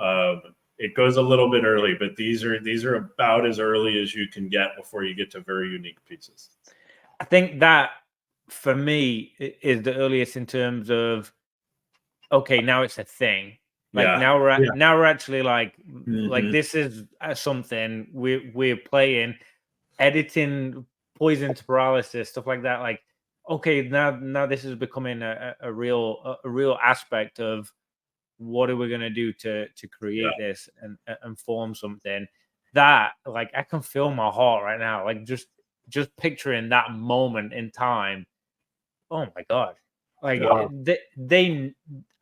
it goes a little bit early, but these are about as early as you can get before you get to very unique pieces. I think that for me is the earliest in terms of okay, now it's a thing. Like now we're actually like this is something we're playing, editing, poison to paralysis, stuff like that. Like okay, now this is becoming a real aspect of what are we gonna do to create this and form something that like I can feel my heart right now. Like just picturing that moment in time. Oh my god! Like they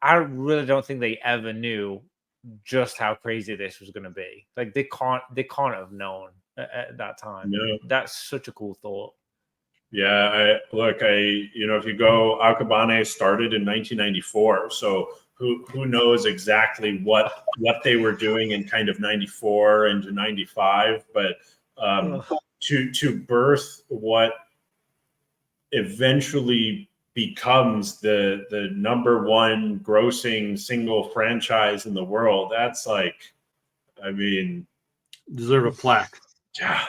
I really don't think they ever knew just how crazy this was going to be. Like they can't have known at that time. No. That's such a cool thought. Yeah, if you go, Akabane started in 1994, so who knows exactly what they were doing in kind of 94 into 95, but to birth what eventually becomes the number one grossing single franchise in the world, that's like, I mean, deserve a plaque. Yeah.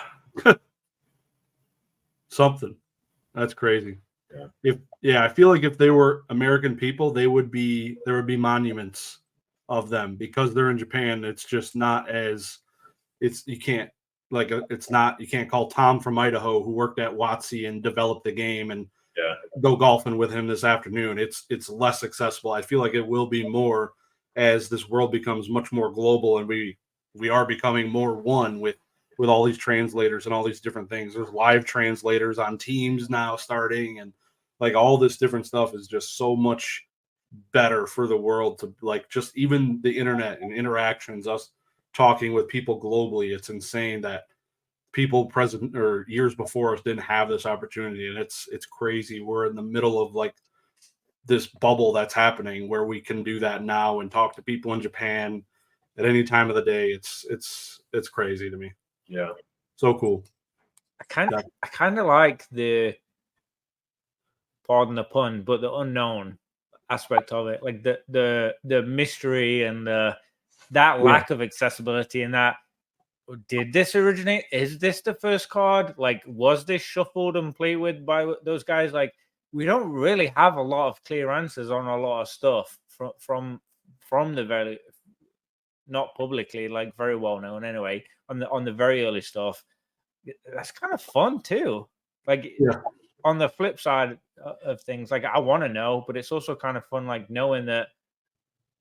Something. That's crazy. I feel like if they were American people, there would be monuments of them because they're in Japan. It's just not as you can't you can't call Tom from Idaho who worked at WotC and developed the game and go golfing with him this afternoon. It's less accessible. I feel like it will be more as this world becomes much more global and we are becoming more one with all these translators and all these different things. There's live translators on Teams now starting, and like all this different stuff is just so much better for the world to like just even the internet and interactions, us talking with people globally. It's insane that people present or years before us didn't have this opportunity, and it's crazy. We're in the middle of like this bubble that's happening where we can do that now and talk to people in Japan at any time of the day. It's crazy to me. Yeah. So cool. I kind of like the, pardon the pun, but the unknown aspect of it, like the mystery and that lack of accessibility, and that did this originate? Is this the first card? Like, was this shuffled and played with by those guys? Like, we don't really have a lot of clear answers on a lot of stuff from the very, not publicly, like very well known anyway, on the very early stuff. That's kind of fun too. Like on the flip side of things, like I want to know, but it's also kind of fun, like knowing that,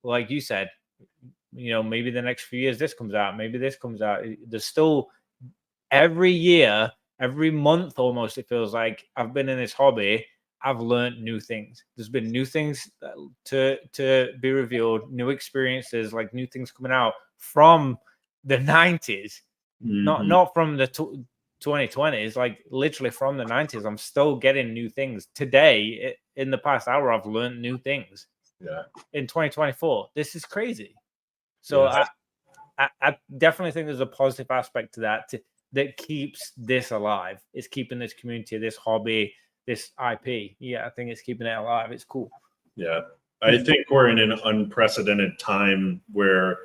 like you said, maybe the next few years this comes out, maybe this comes out. There's still every year, every month almost, it feels like I've been in this hobby, I've learned new things. There's been new things to be revealed, new experiences, like new things coming out from the 90s, not from the 2020s, like literally from the 90s. I'm still getting new things today. In the past hour, I've learned new things. In 2024, this is crazy. So I definitely think there's a positive aspect to that that keeps this alive. It's keeping this community, this hobby, this IP. I think it's keeping it alive. It's cool. I think we're in an unprecedented time where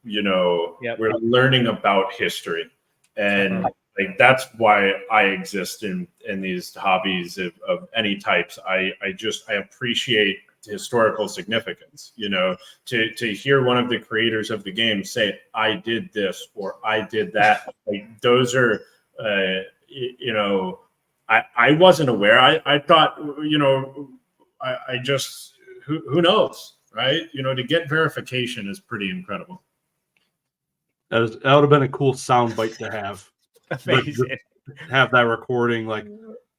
we're learning about history, and like that's why I exist in these hobbies of any types. I appreciate historical significance. To hear one of the creators of the game say, "I did this" or "I did that," like those are I wasn't aware. I thought, I just, who knows, right? To get verification is pretty incredible. That would have been a cool soundbite to have. Amazing. Have that recording, like,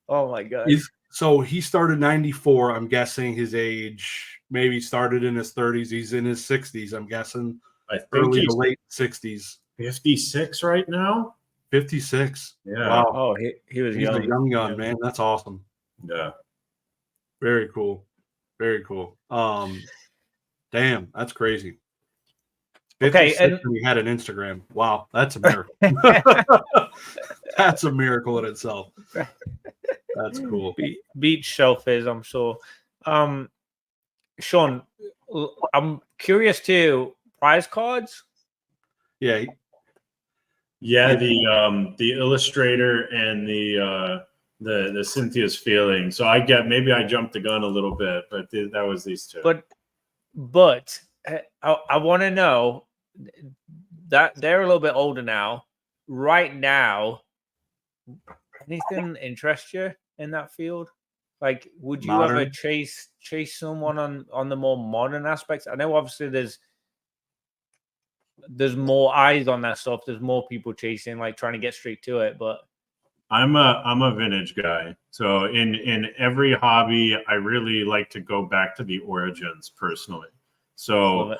oh my god. So he started 94. I'm guessing his age maybe started in his 30s. He's in his 60s. I'm guessing I think early to late 60s. 56 right now. 56. Yeah. Wow. Oh, he was He's young. a young gun, man. That's awesome. Yeah. Very cool. Very cool. Damn, that's crazy. Okay, and we had an Instagram. Wow, that's a miracle. That's a miracle in itself. That's cool. Beach shellfish, I'm sure. Sean, I'm curious too. Prize cards? Yeah. The illustrator and the Cynthia's feeling. So I jumped the gun a little bit, but that was these two. But I want to know that they're a little bit older now. Right now, anything interest you in that field? Like, would you ever chase someone on the more modern aspects? I know obviously there's more eyes on that stuff. There's more people chasing, like trying to get straight to it. But I'm a vintage guy. So in every hobby, I really like to go back to the origins personally. So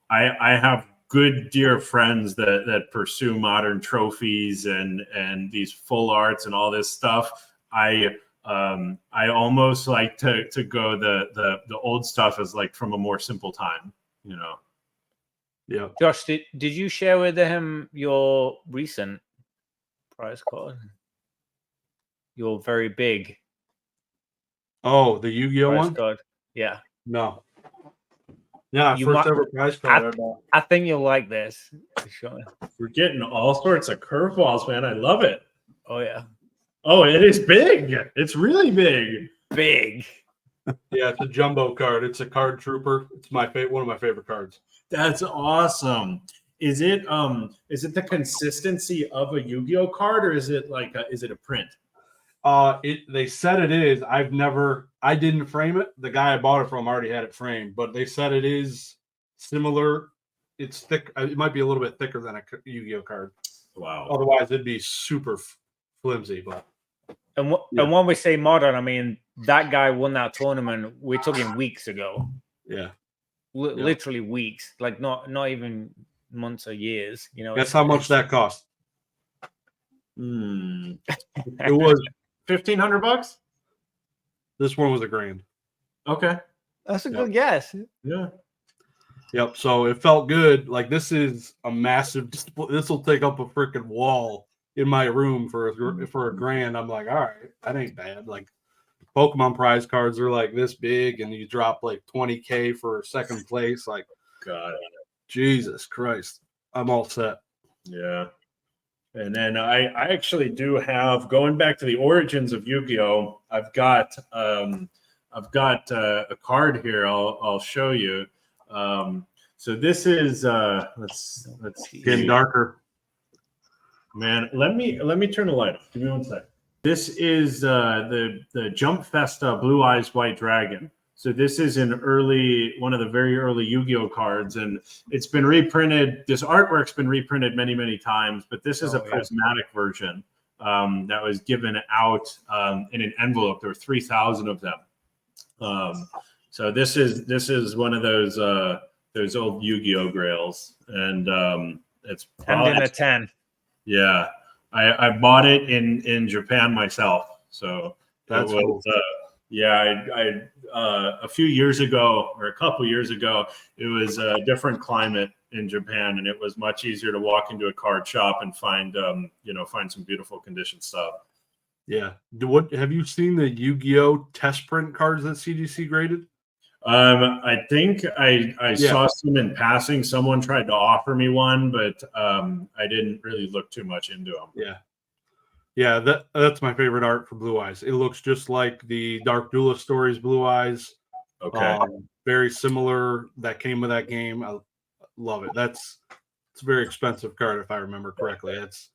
I have good dear friends that pursue modern trophies and these full arts and all this stuff. I almost like to go the old stuff as like from a more simple time, Yeah. Josh, did you share with him your recent prize card? Your very big. Oh, the Yu-Gi-Oh one? Card. Yeah. No. Yeah, first ever prize card. I think you'll like this. For sure. We're getting all sorts of curveballs, man. I love it. Oh yeah. Oh, it is big. It's really big. Big. Yeah, it's a jumbo card. It's a card trooper. It's my one of my favorite cards. That's awesome. Is it the consistency of a Yu-Gi-Oh card, or is it like is it a print? They said it is. I didn't frame it. The guy I bought it from already had it framed, but they said it is similar. It's thick. It might be a little bit thicker than a Yu-Gi-Oh card. Wow. Otherwise, it'd be super flimsy. But And when we say modern, I mean that guy won that tournament. We're talking weeks ago. yeah, Literally weeks, like not even months or years. You know, guess how much that cost? It It was $1,500. this one was $1,000. Okay. That's a good guess. Yeah. Yep. So it felt good. Like this is a massive. This will take up a freaking wall in my room for $1,000. I'm like, all right, that ain't bad. Like Pokemon prize cards are like this big, and you drop like $20,000 for second place. Like, God. Jesus Christ, I'm all set. Yeah. And then I actually do have, going back to the origins of Yu-Gi-Oh, I've got a card here. I'll show you. So this is let's Getting darker. Man, let me turn the light off. Give me one sec. This is the Jump Festa Blue Eyes White Dragon. So this is one of the very early Yu-Gi-Oh cards, and it's been reprinted. This artwork's been reprinted many, many times, but this is a prismatic version that was given out in an envelope. There were 3,000 of them. So this is one of those old Yu-Gi-Oh grails, and it's 10 out of 10. Yeah, I bought it in Japan myself. So That's cool. I a few years ago, or a couple years ago, it was a different climate in Japan, and it was much easier to walk into a card shop and find some beautiful condition stuff. Yeah. Have you seen the Yu-Gi-Oh test print cards that CGC graded? I think I saw some in passing. Someone tried to offer me one, but I didn't really look too much into them. Yeah. Yeah, that's my favorite art for Blue Eyes. It looks just like the Dark Duelist Stories Blue Eyes. Okay. Very similar. That came with that game. I love it. It's a very expensive card if I remember correctly. It's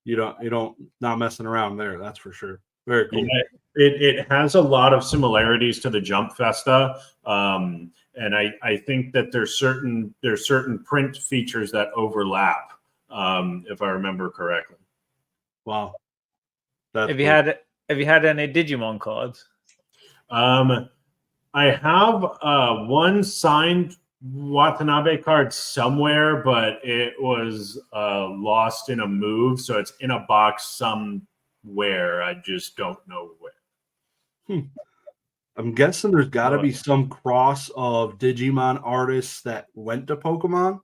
you don't not messing around there. That's for sure. Very cool. Yeah, it has a lot of similarities to the Jump Festa, and I think that there's certain print features that overlap, if I remember correctly. Wow. Have you had any Digimon cards? I have one signed Watanabe card somewhere, but it was lost in a move, so it's in a box somewhere. I just don't know where. I'm guessing there's got to be some cross of Digimon artists that went to Pokemon.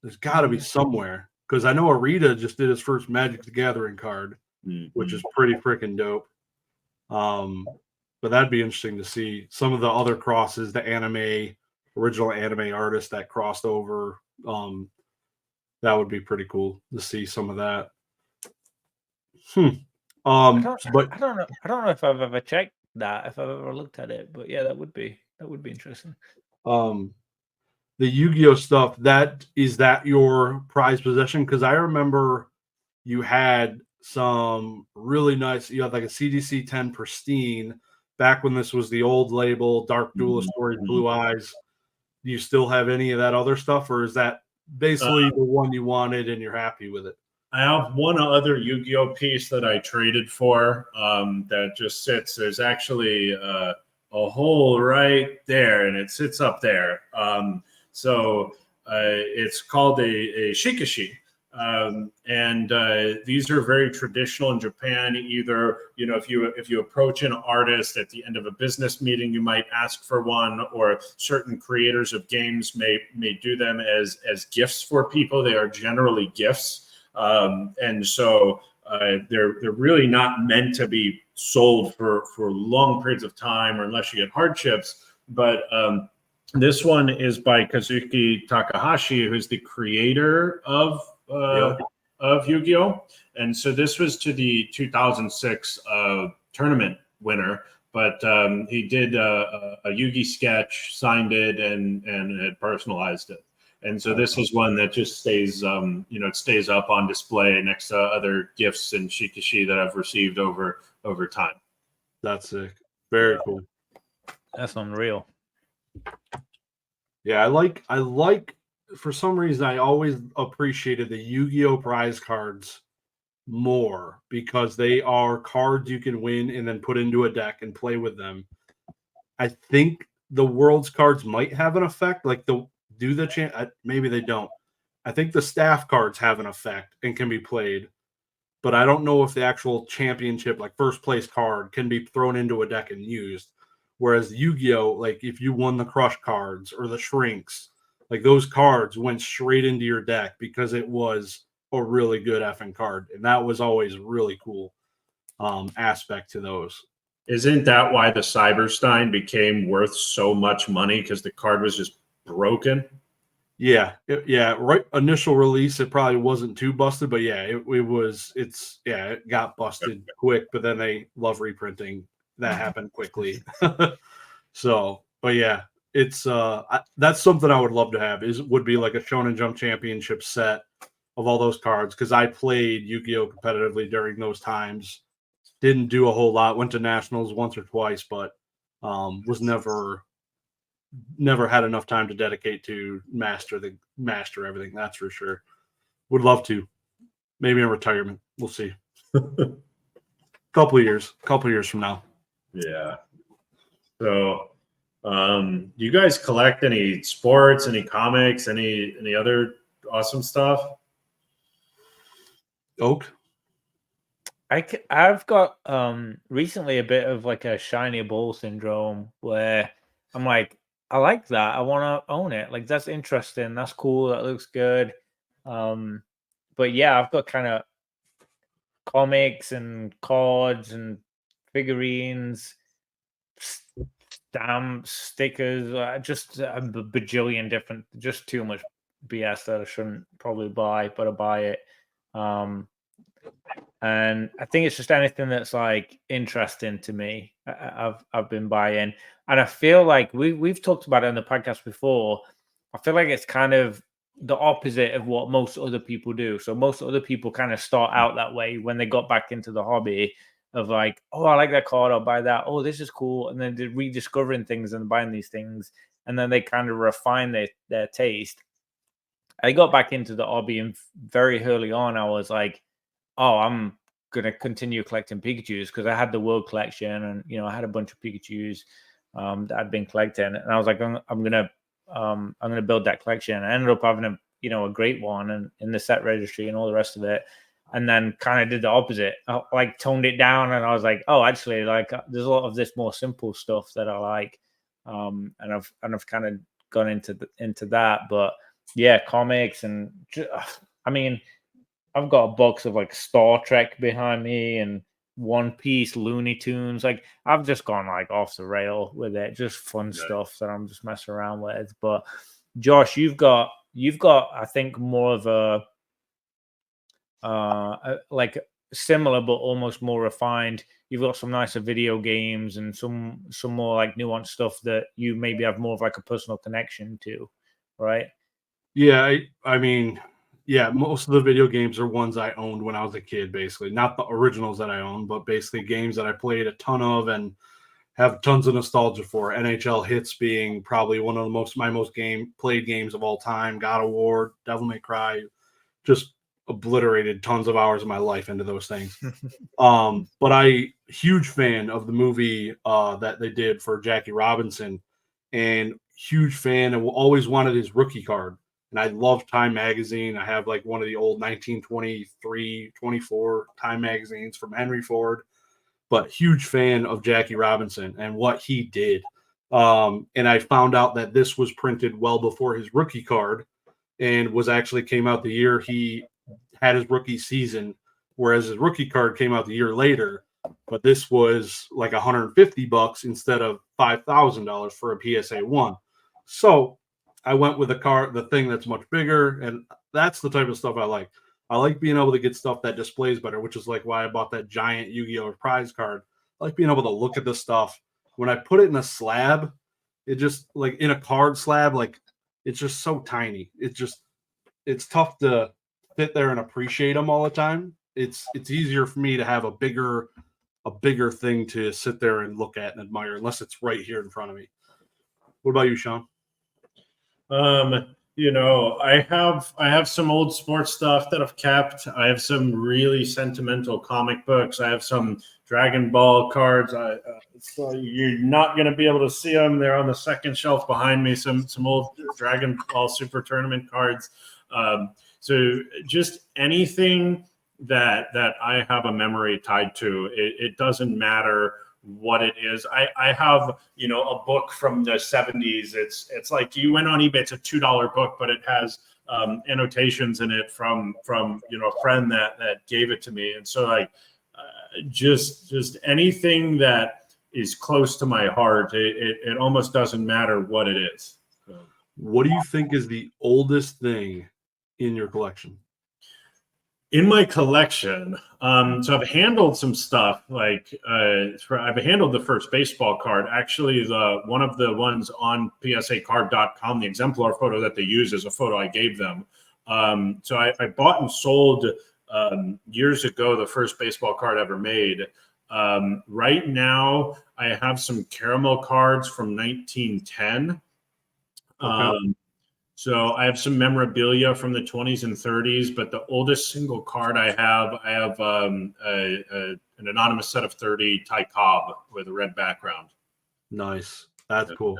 There's got to be somewhere, because I know Arita just did his first Magic the Gathering card, which is pretty freaking dope. But that'd be interesting to see some of the other crosses, the original anime artists that crossed over. That would be pretty cool to see some of that. I don't know if I've ever checked that, if I've ever looked at it, but yeah, that would be interesting. The Yu-Gi-Oh stuff, is that your prized possession? Because I remember you had some really nice. You had like a CDC 10 pristine back when this was the old label, Dark Duelist Stories Blue Eyes. Do you still have any of that other stuff, or is that basically the one you wanted and you're happy with it? I have one other Yu-Gi-Oh piece that I traded for that just sits. There's actually a hole right there, and it sits up there. So it's called a shikashi. And these are very traditional in Japan. Either, if you approach an artist at the end of a business meeting, you might ask for one, or certain creators of games may do them as gifts for people. They are generally gifts. And so they're really not meant to be sold for long periods of time, or unless you get hardships. But this one is by Kazuki Takahashi, who's the creator of of Yu-Gi-Oh! And so this was to the 2006 tournament winner, but he did a Yugi sketch, signed it, and had personalized it. And so this is one that just stays, it stays up on display next to other gifts and shikishi that I've received over time. That's sick. Very cool. That's unreal. Yeah, I like for some reason I always appreciated the Yu-Gi-Oh! Prize cards more because they are cards you can win and then put into a deck and play with them. I think the World's cards might have an effect, like maybe they don't. I think the staff cards have an effect and can be played, but I don't know if the actual championship, like first place card, can be thrown into a deck and used. Whereas Yu-Gi-Oh, like if you won the Crush cards or the Shrinks, like those cards went straight into your deck because it was a really good effing card, and that was always really cool aspect to those. Isn't that why the Cyberstein became worth so much money? Because the card was just broken. Yeah, right. Initial release, it probably wasn't too busted, but yeah, it got busted quick. But then they love reprinting. That happened quickly. So, but yeah, it's that's something I would love to have. Would be like a Shonen Jump Championship set of all those cards because I played Yu-Gi-Oh! Competitively during those times. Didn't do a whole lot. Went to nationals once or twice, but was never had enough time to dedicate to master everything. That's for sure. Would love to. Maybe in retirement. We'll see. Couple years from now. Yeah. So, you guys collect any sports, any comics, any other awesome stuff? Oak. I've got recently a bit of like a shiny ball syndrome where I'm like, I like that. I want to own it. Like that's interesting. That's cool. That looks good. But yeah, I've got kind of comics and cards and figurines, stamps, stickers, just a bajillion different, just too much BS that I shouldn't probably buy, but I buy it. And I think it's just anything that's like interesting to me. I've been buying, and I feel like we've talked about it on the podcast before. I feel like it's kind of the opposite of what most other people do. So most other people kind of start out that way when they got back into the hobby of like, oh, I like that card, I'll buy that. Oh, this is cool, and then they're rediscovering things and buying these things, and then they kind of refine their taste. I got back into the hobby, and very early on, I was like, oh, I'm going to continue collecting Pikachus because I had the world collection and, I had a bunch of Pikachus that I'd been collecting. And I was like, I'm going to build that collection. I ended up having a great one and in the set registry and all the rest of it. And then kind of did the opposite. I like toned it down and I was like, oh, actually like there's a lot of this more simple stuff that I like. And I've kind of gone into that, but yeah, comics and I've got a box of like Star Trek behind me and One Piece, Looney Tunes. Like I've just gone like off the rail with it, just fun stuff that I'm just messing around with. But Josh, you've got I think more of a like similar but almost more refined. You've got some nicer video games and some more like nuanced stuff that you maybe have more of like a personal connection to, right? Yeah, I mean. Yeah, most of the video games are ones I owned when I was a kid, basically. Not the originals that I owned, but basically games that I played a ton of and have tons of nostalgia for. NHL Hits being probably one of my most played games of all time. God of War, Devil May Cry, just obliterated tons of hours of my life into those things. But huge fan of the movie that they did for Jackie Robinson, and huge fan and always wanted his rookie card. And I love Time Magazine. I have like one of the old 1923, 24 Time magazines from Henry Ford, but huge fan of Jackie Robinson and what he did. And I found out that this was printed well before his rookie card and came out the year he had his rookie season, whereas his rookie card came out the year later. But this was like $150 instead of $5,000 for a PSA 1. So I went with the thing that's much bigger, and that's the type of stuff I like. I like being able to get stuff that displays better, which is like why I bought that giant Yu-Gi-Oh! Prize card. I like being able to look at the stuff. When I put it in a slab, it just like in a card slab, like it's just so tiny. It's tough to sit there and appreciate them all the time. It's easier for me to have a bigger thing to sit there and look at and admire, unless it's right here in front of me. What about you, Sean? I have some old sports stuff that I've kept. I have some really sentimental comic books. I have some Dragon Ball cards. So you're not going to be able to see them. They're on the second shelf behind me. Some old Dragon Ball Super Tournament cards. So just anything that I have a memory tied to. It doesn't matter what it is. I have, a book from the 70s. It's like you went on eBay, it's a $2 book, but it has annotations in it from a friend that gave it to me. And so like just anything that is close to my heart, it almost doesn't matter what it is. So. What do you think is the oldest thing in your collection? In my collection, so I've handled some stuff like I've handled the first baseball card. Actually, one of the ones on psacard.com, the exemplar photo that they use is a photo I gave them. So I bought and sold years ago the first baseball card ever made. Right now, I have some caramel cards from 1910. Okay. So I have some memorabilia from the 20s and 30s, but the oldest single card I have an anonymous set of 30 Ty Cobb with a red background. Nice. That's cool.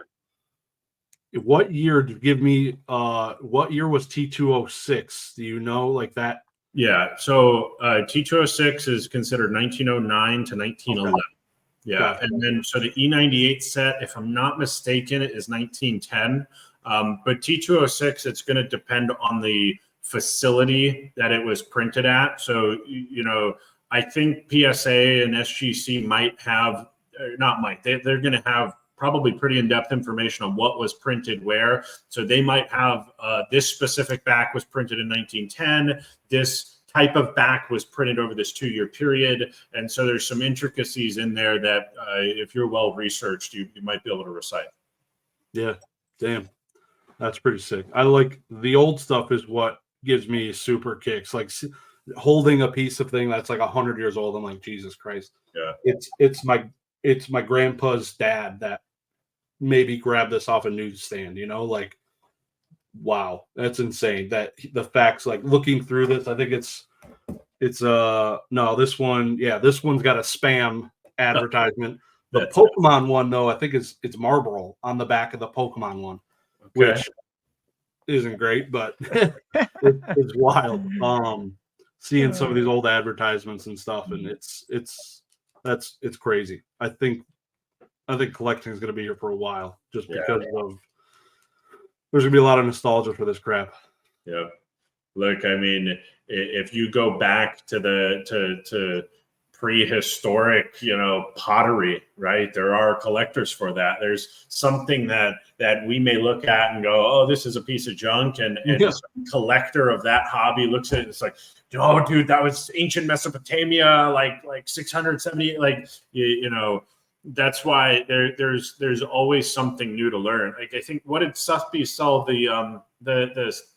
What year give me what year was T206? Do you know like that? Yeah. So T206 is considered 1909 to 1911. Okay. Yeah. Gotcha. And then so the E98 set, if I'm not mistaken, is 1910. But T206, it's going to depend on the facility that it was printed at. So, I think PSA and SGC might have, they're going to have probably pretty in-depth information on what was printed where. So they might have this specific back was printed in 1910. This type of back was printed over this 2-year period. And so there's some intricacies in there that if you're well-researched, you might be able to recite. Yeah, damn. That's pretty sick. I like the old stuff is what gives me super kicks. Like holding a piece of thing that's like 100 years old. I'm like, Jesus Christ. Yeah. It's my grandpa's dad that maybe grabbed this off a newsstand, like, wow, that's insane. That the facts, like looking through this, I think it's no, this one, this one's got a spam advertisement. The Pokemon one though, I think it's Marlboro on the back of the Pokemon one. Okay. Which isn't great, but it's wild. Seeing some of these old advertisements and stuff, and it's crazy. I think collecting is going to be here for a while, just because of there's going to be a lot of nostalgia for this crap. Yeah, look, I mean, if you go back to the prehistoric, pottery, right? There are collectors for that. There's something that we may look at and go, oh, this is a piece of junk. And a collector of that hobby looks at it and it's like, oh, dude, that was ancient Mesopotamia, like 670, like, that's why there's always something new to learn. Like, I think, what did Sotheby's sell the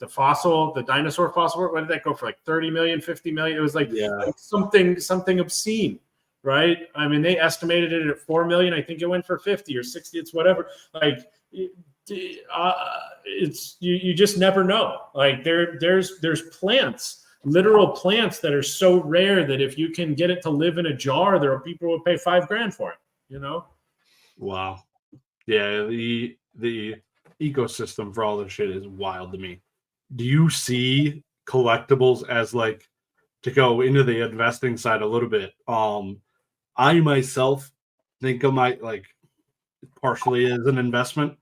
fossil, the dinosaur fossil? What did that go for? Like 30 million, 50 million? It was like something obscene, right? I mean, they estimated it at 4 million. I think it went for 50 or 60. It's whatever. Like, it's you just never know. Like there's plants, literal plants that are so rare that if you can get it to live in a jar, there are people who will pay $5,000 for it. Wow. Yeah, the ecosystem for all this shit is wild to me. Do you see collectibles as like, to go into the investing side a little bit? I myself think of my, like, partially as an investment,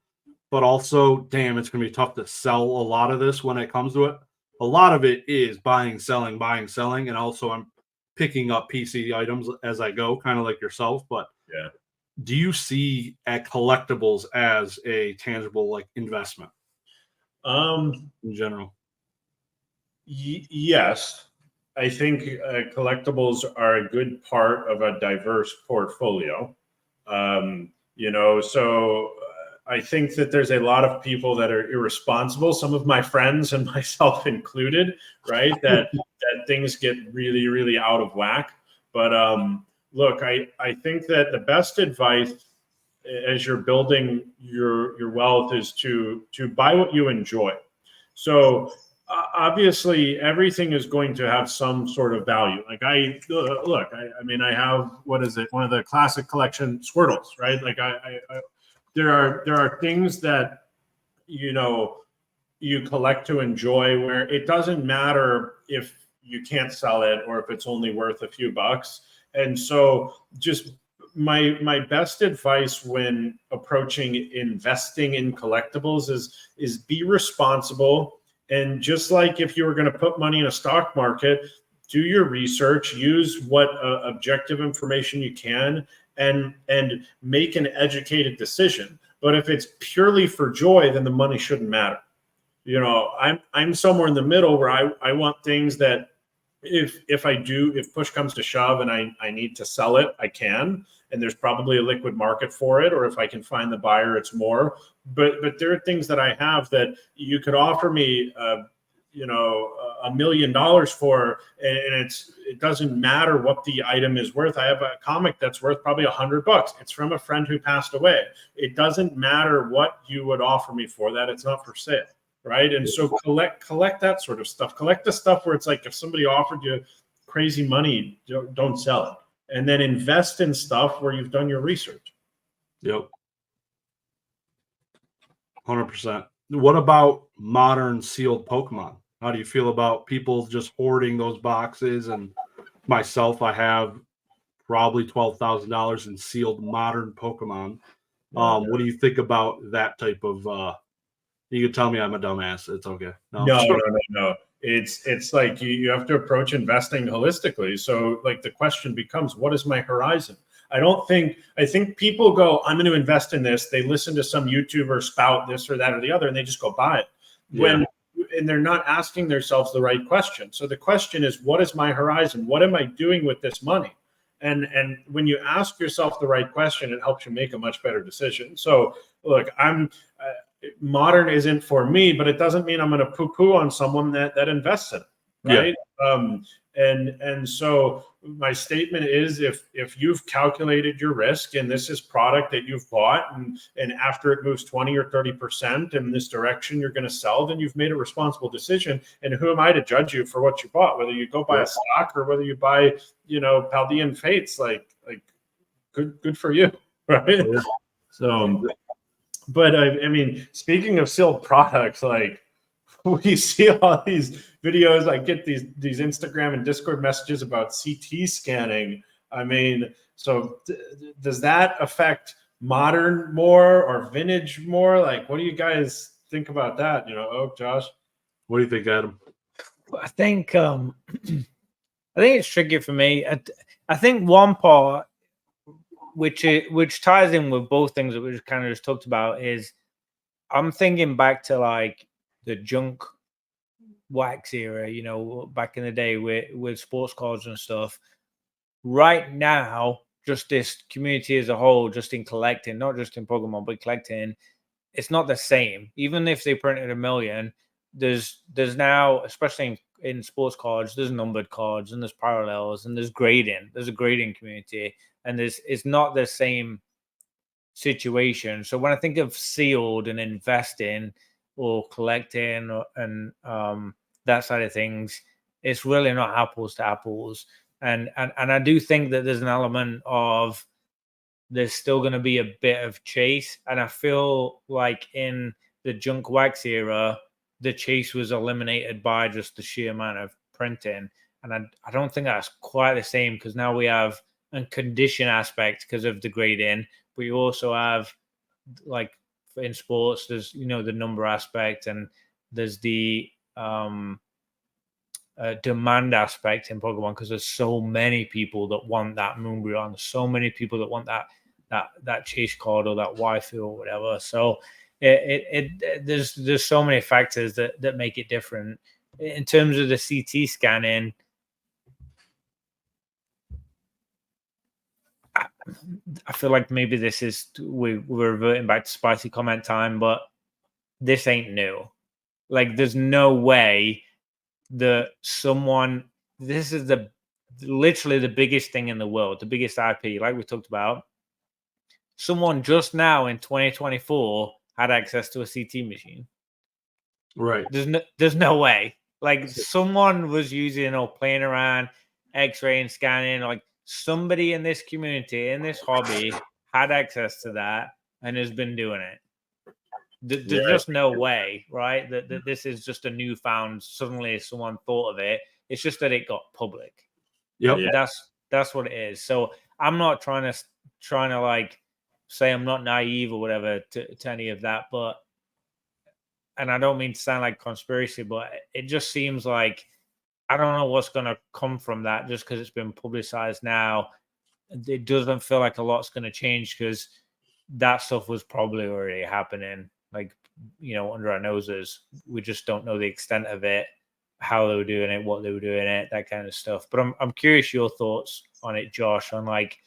but also, damn, it's gonna be tough to sell a lot of this when it comes to it. A lot of it is buying, selling, and also I'm picking up PC items as I go, kind of like yourself. But yeah, do you see at collectibles as a tangible like investment? In general, yes, I think collectibles are a good part of a diverse portfolio. So I think that there's a lot of people that are irresponsible, some of my friends and myself included, right? That things get really, really out of whack. But look, I think that the best advice as you're building your wealth is to buy what you enjoy. So obviously everything is going to have some sort of value. Like I have, what is it? One of the classic collection Squirtles, right? Like there are things that, you collect to enjoy, where it doesn't matter if you can't sell it or if it's only worth a few bucks. And so just my best advice when approaching investing in collectibles is be responsible. And just like if you were going to put money in a stock market, do your research, use what objective information you can, and make an educated decision. But if it's purely for joy, then the money shouldn't matter. I'm somewhere in the middle where I want things that if push comes to shove and I need to sell it, I can, and there's probably a liquid market for it, or if I can find the buyer, it's more. But there are things that I have that you could offer me, $1 million for, and it doesn't matter what the item is worth. I have a comic that's worth probably $100. It's from a friend who passed away. It doesn't matter what you would offer me for that. It's not for sale. Right. And so collect that sort of stuff. Collect the stuff where it's like, if somebody offered you crazy money, don't sell it. And then invest in stuff where you've done your research. Yep. 100%. What about modern sealed Pokemon? How do you feel about people just hoarding those boxes? And myself, I have probably $12,000 in sealed modern Pokemon. What do you think about that type of you can tell me I'm a dumbass. It's okay. No. It's like you have to approach investing holistically. So like the question becomes, what is my horizon? I think people go, I'm going to invest in this. They listen to some YouTuber spout this or that or the other, and they just go buy it. And they're not asking themselves the right question. So the question is, what is my horizon? What am I doing with this money? And when you ask yourself the right question, it helps you make a much better decision. So look, modern isn't for me, but it doesn't mean I'm going to poo-poo on someone that invests in it, right? Yeah. And so my statement is, if you've calculated your risk and this is product that you've bought, and after it moves 20 or 30% in this direction you're going to sell, then you've made a responsible decision. And who am I to judge you for what you bought, whether you go buy a stock or whether you buy, Paldean Fates, like good for you, right? Yeah. So. But I mean, speaking of sealed products, like we see all these videos, I get these Instagram and Discord messages about CT scanning. I mean, so does that affect modern more or vintage more? Like, what do you guys think about that? Josh? What do you think, Adam? I think it's tricky for me. I think one part, which ties in with both things that we just kind of just talked about, is I'm thinking back to like the junk wax era, back in the day with sports cards and stuff. Right now, just this community as a whole, just in collecting, not just in Pokemon, but collecting, it's not the same. Even if they printed 1 million, there's now, especially in sports cards, there's numbered cards and there's parallels and there's grading. There's a grading community. And it's not the same situation. So when I think of sealed and investing or collecting and that side of things, it's really not apples to apples. And I do think that there's an element of there's still going to be a bit of chase. And I feel like in the junk wax era, the chase was eliminated by just the sheer amount of printing. And I don't think that's quite the same, because now we have a condition aspect because of the grading, but you also have, like in sports, there's the number aspect, and there's the demand aspect in Pokemon, because there's so many people that want that Moonbreon, so many people that want that chase card or that waifu or whatever. So there's so many factors that make it different. In terms of the CT scanning, I feel like maybe this is we're reverting back to spicy comment time, but this ain't new. Like, there's no way that someone. This is literally the biggest thing in the world, the biggest IP, like we talked about. Someone just now in 2024 had access to a CT machine. Right. There's no way. Like, someone was using or playing around X-ray and scanning. Like, somebody in this community, in this hobby, had access to that and has been doing it. There's just no way, right? That this is just a newfound. Suddenly, someone thought of it. It's just that it got public. Yep. That's what it is. So I'm not trying to like say I'm not naive or whatever to any of that, but. And I don't mean to sound like conspiracy, but it just seems like I don't know what's going to come from that just because it's been publicized now. It doesn't feel like a lot's going to change because that stuff was probably already happening, like, under our noses. We just don't know the extent of it, how they were doing it, what they were doing it, that kind of stuff. But I'm curious your thoughts on it, Josh, on like,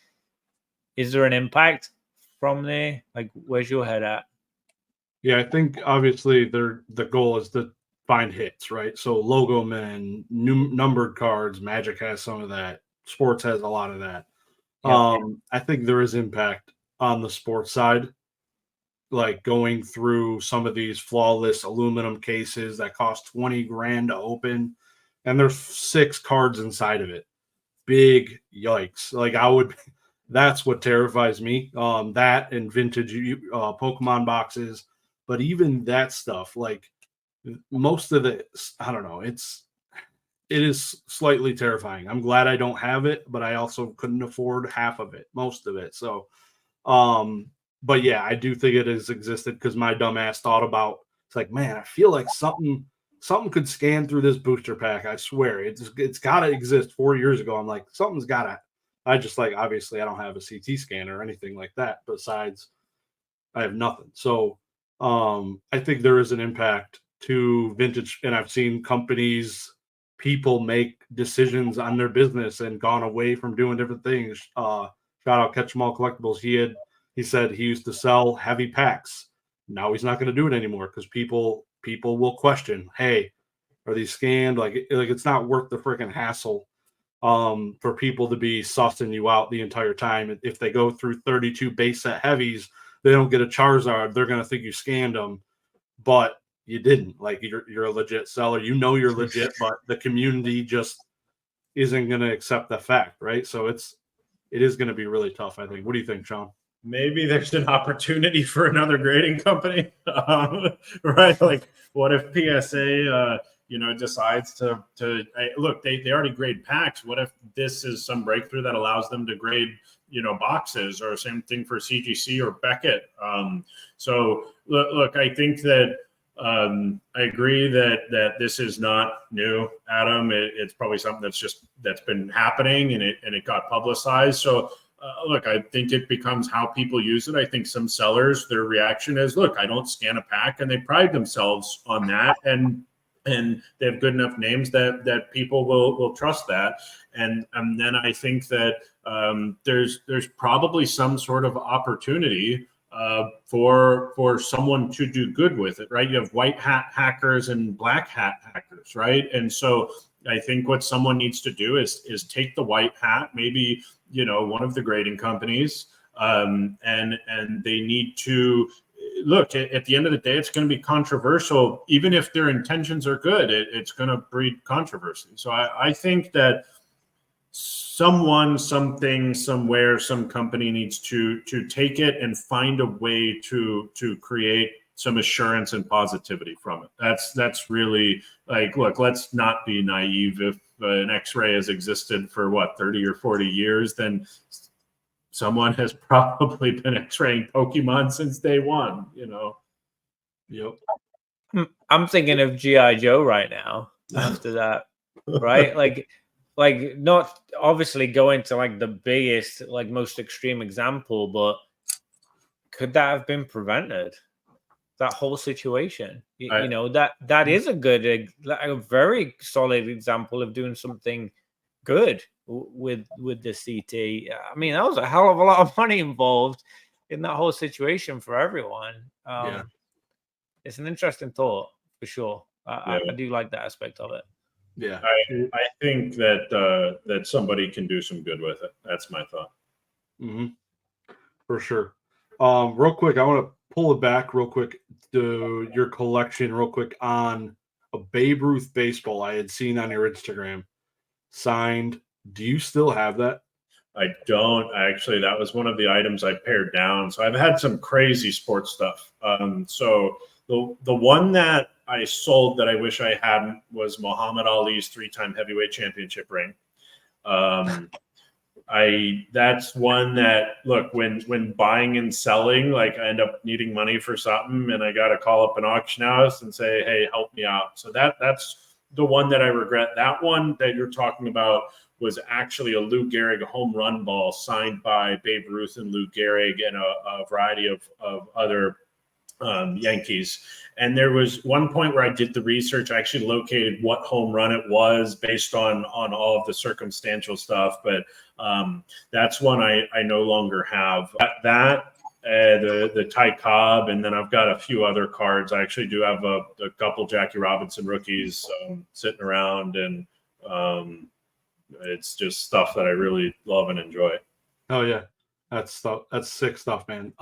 is there an impact from there? Like, where's your head at? Yeah, I think obviously the goal is to find hits, right? So logo men, numbered cards, Magic has some of that. Sports has a lot of that. Yep. I think there is impact on the sports side, like going through some of these flawless aluminum cases that cost $20,000 to open, and there's 6 cards inside of it. Big yikes! Like that's what terrifies me. That and vintage Pokemon boxes. But even that stuff, like most of it, I don't know. It is slightly terrifying. I'm glad I don't have it, but I also couldn't afford half of it, most of it. So, but yeah, I do think it has existed because my dumbass thought about it's like, man, I feel like something could scan through this booster pack. I swear, it's got to exist. 4 years ago, I'm like, something's got to. I just like obviously I don't have a CT scanner or anything like that. Besides, I have nothing. So. I think there is an impact to vintage, and I've seen people make decisions on their business and gone away from doing different things. Shout out Catch 'em All Collectibles. He said he used to sell heavy packs. Now he's not going to do it anymore because people will question, hey, are these scanned? Like it's not worth the freaking hassle for people to be sussing you out the entire time. If they go through 32 base set heavies, they don't get a Charizard, they're going to think you scanned them, but you didn't. Like you're a legit seller. You're legit, but the community just isn't going to accept the fact, right? So it is going to be really tough, I think. What do you think, Sean? Maybe there's an opportunity for another grading company, right? Like, what if PSA, decides to look? They already grade packs. What if this is some breakthrough that allows them to grade, boxes, or same thing for CGC or Beckett? So look, I think that I agree that this is not new, Adam. It's probably something that's been happening, and it got publicized. So. Look, I think it becomes how people use it. I think some sellers, their reaction is, look, I don't scan a pack, and they pride themselves on that. And they have good enough names that people will trust that. And then I think that there's probably some sort of opportunity for someone to do good with it, right? You have white hat hackers and black hat hackers, right? And so I think what someone needs to do is take the white hat, maybe, one of the grading companies, and they need to look at the end of the day, it's going to be controversial. Even if their intentions are good, it's going to breed controversy. So I think that someone, something, somewhere, some company needs to take it and find a way to create some assurance and positivity from it. That's really like, look, let's not be naive. If an X-ray has existed for 30 or 40 years, then someone has probably been X-raying Pokemon since day one, Yep. I'm thinking of G.I. Joe right now after that, right? Like not obviously going to like the biggest, like most extreme example, but could that have been prevented? That whole situation, that is a very solid example of doing something good with the CT. I mean, that was a hell of a lot of money involved in that whole situation for everyone. It's an interesting thought for sure. I do like that aspect of it. Yeah, I think that that somebody can do some good with it. That's my thought. Mm-hmm. For sure. Real quick, I want to pull it back real quick to your collection real quick on a Babe Ruth baseball I had seen on your Instagram signed. Do you still have that? I don't actually. That was one of the items I pared down. So I've had some crazy sports stuff. So the one that I sold that I wish I hadn't was Muhammad Ali's 3-time heavyweight championship ring. That's one that, look, when buying and selling, like I end up needing money for something and I got to call up an auction house and say, hey, help me out. So that's the one that I regret. That one that you're talking about was actually a Lou Gehrig home run ball signed by Babe Ruth and Lou Gehrig and a variety of other Yankees. And there was one point where I did the research. I actually located what home run it was based on all of the circumstantial stuff. But that's one I no longer have. The Ty Cobb, and then I've got a few other cards. I actually do have a couple Jackie Robinson rookies sitting around, and it's just stuff that I really love and enjoy. Oh yeah, that's sick stuff, man.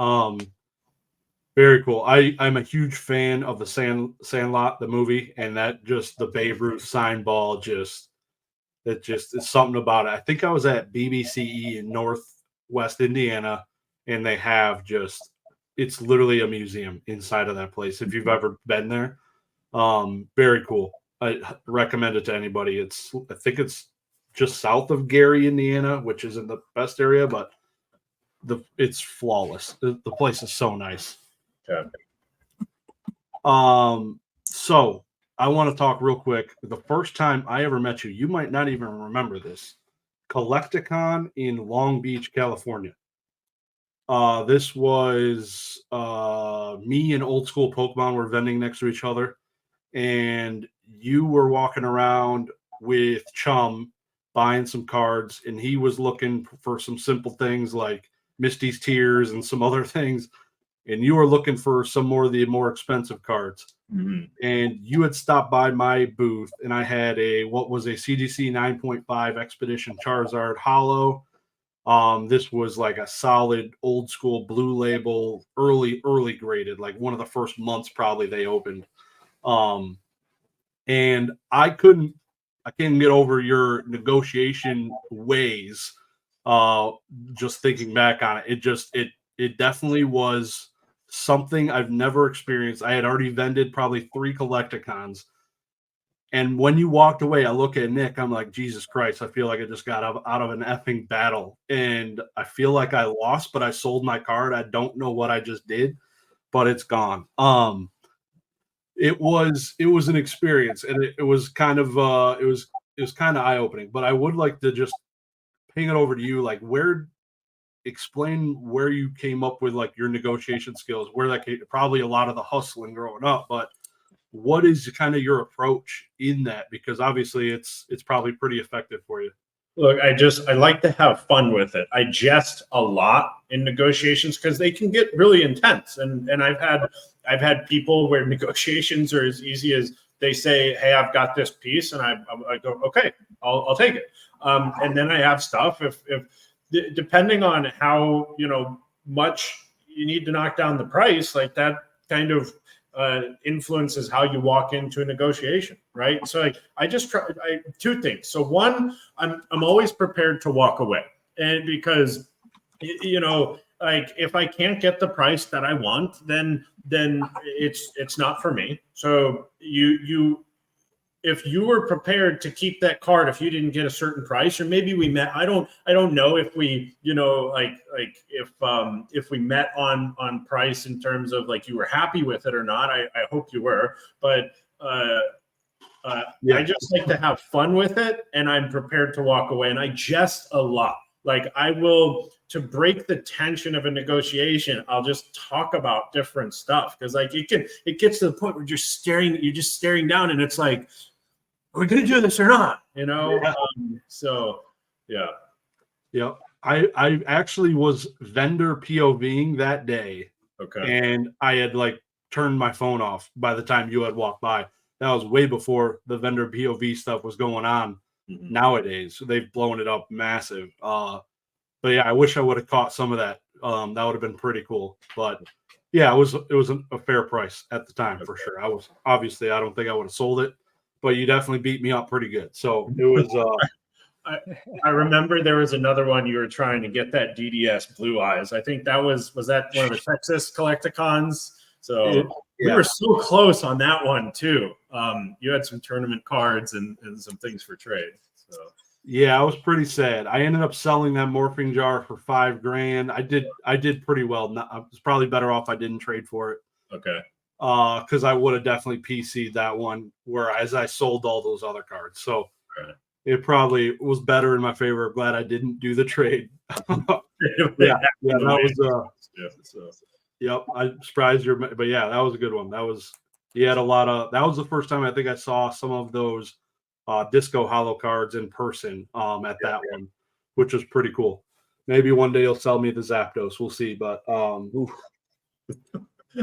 Very cool. I'm a huge fan of the Sandlot, the movie, and that just the Babe Ruth sign ball is something about it. I think I was at BBCE in Northwest Indiana, and they have it's literally a museum inside of that place. If you've ever been there, very cool. I recommend it to anybody. I think it's just south of Gary, Indiana, which isn't the best area, but it's flawless. The place is so nice. Yeah. So I want to talk real quick. The first time I ever met you, you might not even remember this. Collecticon in Long Beach, California. This was me and Old School Pokemon were vending next to each other, and you were walking around with Chum buying some cards, and he was looking for some simple things like Misty's Tears and some other things. And you were looking for some more of the more expensive cards. Mm-hmm. And you had stopped by my booth, and I had a CGC 9.5 Expedition Charizard Holo. This was like a solid old school blue label, early graded, like one of the first months probably they opened. And I couldn't get over your negotiation ways. Just thinking back on it, it definitely was something I've never experienced. I had already vended probably 3 Collecticons. And when you walked away, I look at Nick, I'm like, Jesus Christ, I feel like I just got out of an effing battle. And I feel like I lost, but I sold my card. I don't know what I just did, but it's gone. It was an experience, and it was kind of kind of eye-opening. But I would like to just ping it over to you, like explain where you came up with like your negotiation skills, where that probably a lot of the hustling growing up, but what is kind of your approach in that? Because obviously it's probably pretty effective for you. Look, I like to have fun with it. I jest a lot in negotiations because they can get really intense. And I've had people where negotiations are as easy as they say, hey, I've got this piece, and I go, okay, I'll take it. And then I have stuff if depending on how much you need to knock down the price, like that kind of influences how you walk into a negotiation, right? So I just try 2 things. So one, I'm always prepared to walk away, and because like if I can't get the price that I want, then it's not for me. So if you were prepared to keep that card, if you didn't get a certain price, or maybe we met, I don't know if we, if we met on price in terms of like you were happy with it or not. I hope you were, but I just like to have fun with it, and I'm prepared to walk away. And I jest a lot. Like I will, to break the tension of a negotiation, I'll just talk about different stuff, because like it gets to the point where you're just staring down, and it's like, are we going to do this or not? You know? Yeah. So, yeah. Yep. I actually was vendor POVing that day, Okay. and I had like turned my phone off by the time you had walked by. That was way before the vendor POV stuff was going on. Mhm. Nowadays. So they've blown it up massive. But yeah, I wish I would have caught some of that. That would have been pretty cool. But yeah, it was a fair price at the time for sure. I don't think I would have sold it, but you definitely beat me up pretty good. So it was I remember there was another one you were trying to get, that DDS Blue Eyes. I think that was that one of the Texas Collecticons. So we were so close on that one too. You had some tournament cards and some things for trade. So yeah, I was pretty sad. I ended up selling that morphing jar for $5,000. I did pretty well. I was probably better off I didn't trade for it. okay. Because I would have definitely PC'd that one, whereas I sold all those other cards. So Right. it probably was better in my favor. I'm glad I didn't do the trade. yeah, that was So. Yep, I'm surprised but yeah, that was a good one. That was that was the first time I think I saw some of those disco hollow cards in person at that one, which was pretty cool. Maybe one day you'll sell me the Zapdos. We'll see. But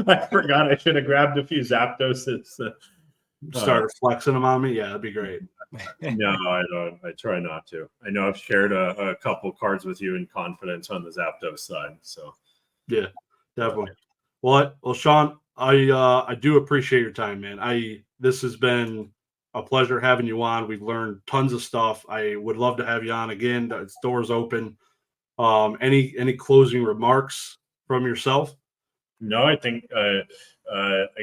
I forgot I should have grabbed a few Zapdoses. Started flexing them on me. Yeah, that'd be great. No, I don't. I try not to. I know I've shared a couple cards with you in confidence on the Zapdos side. So yeah, definitely. Well, Sean, I do appreciate your time, man. This has been a pleasure having you on. We've learned tons of stuff. I would love to have you on again. It's doors open. Any closing remarks from yourself? No, I think I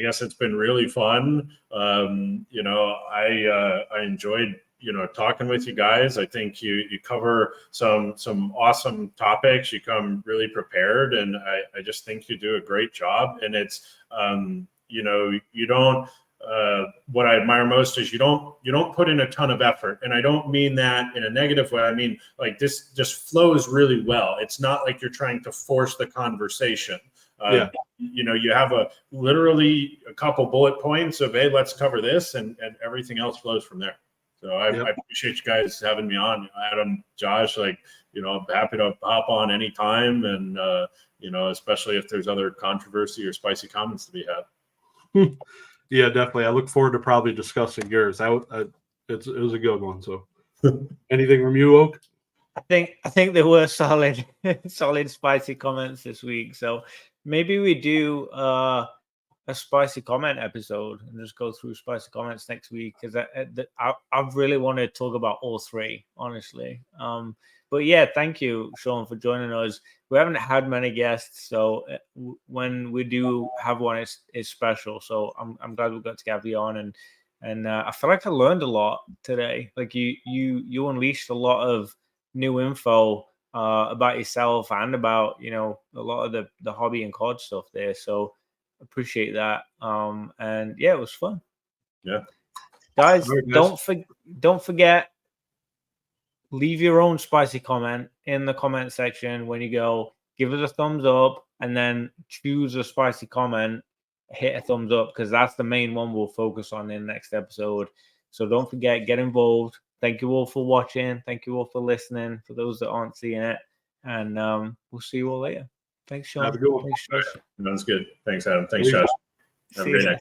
guess it's been really fun. I enjoyed talking with you guys. I think you cover some awesome topics. You come really prepared, and I just think you do a great job. And it's you don't. What I admire most is you don't put in a ton of effort, and I don't mean that in a negative way. I mean, like, this just flows really well. It's not like you're trying to force the conversation. You have literally a couple bullet points of, hey, let's cover this, and everything else flows from there. So I appreciate you guys having me on. Adam, Josh, I'm happy to hop on anytime, and especially if there's other controversy or spicy comments to be had. Yeah, definitely. I look forward to probably discussing yours. It was a good one. So anything from you, Oak? I think there were solid spicy comments this week. So maybe we do a spicy comment episode and just go through spicy comments next week, because I really want to talk about all three, honestly. But yeah, thank you, Sean, for joining us. We haven't had many guests, so when we do have one, it's special. So I'm glad we got to have you on, and I feel like I learned a lot today. Like you unleashed a lot of new info about yourself and about a lot of the hobby and COD stuff there. So appreciate that. And yeah, it was fun. Yeah, guys, don't forget, leave your own spicy comment in the comment section when you go. Give us a thumbs up, and then choose a spicy comment, hit a thumbs up, because that's the main one we'll focus on in the next episode. So don't forget, get involved. Thank you all for watching. Thank you all for listening, for those that aren't seeing it. And we'll see you all later. Thanks, Sean. Have a good one. Thanks, Josh. Sounds good. Thanks, Adam. Thanks, Josh. Have a great night.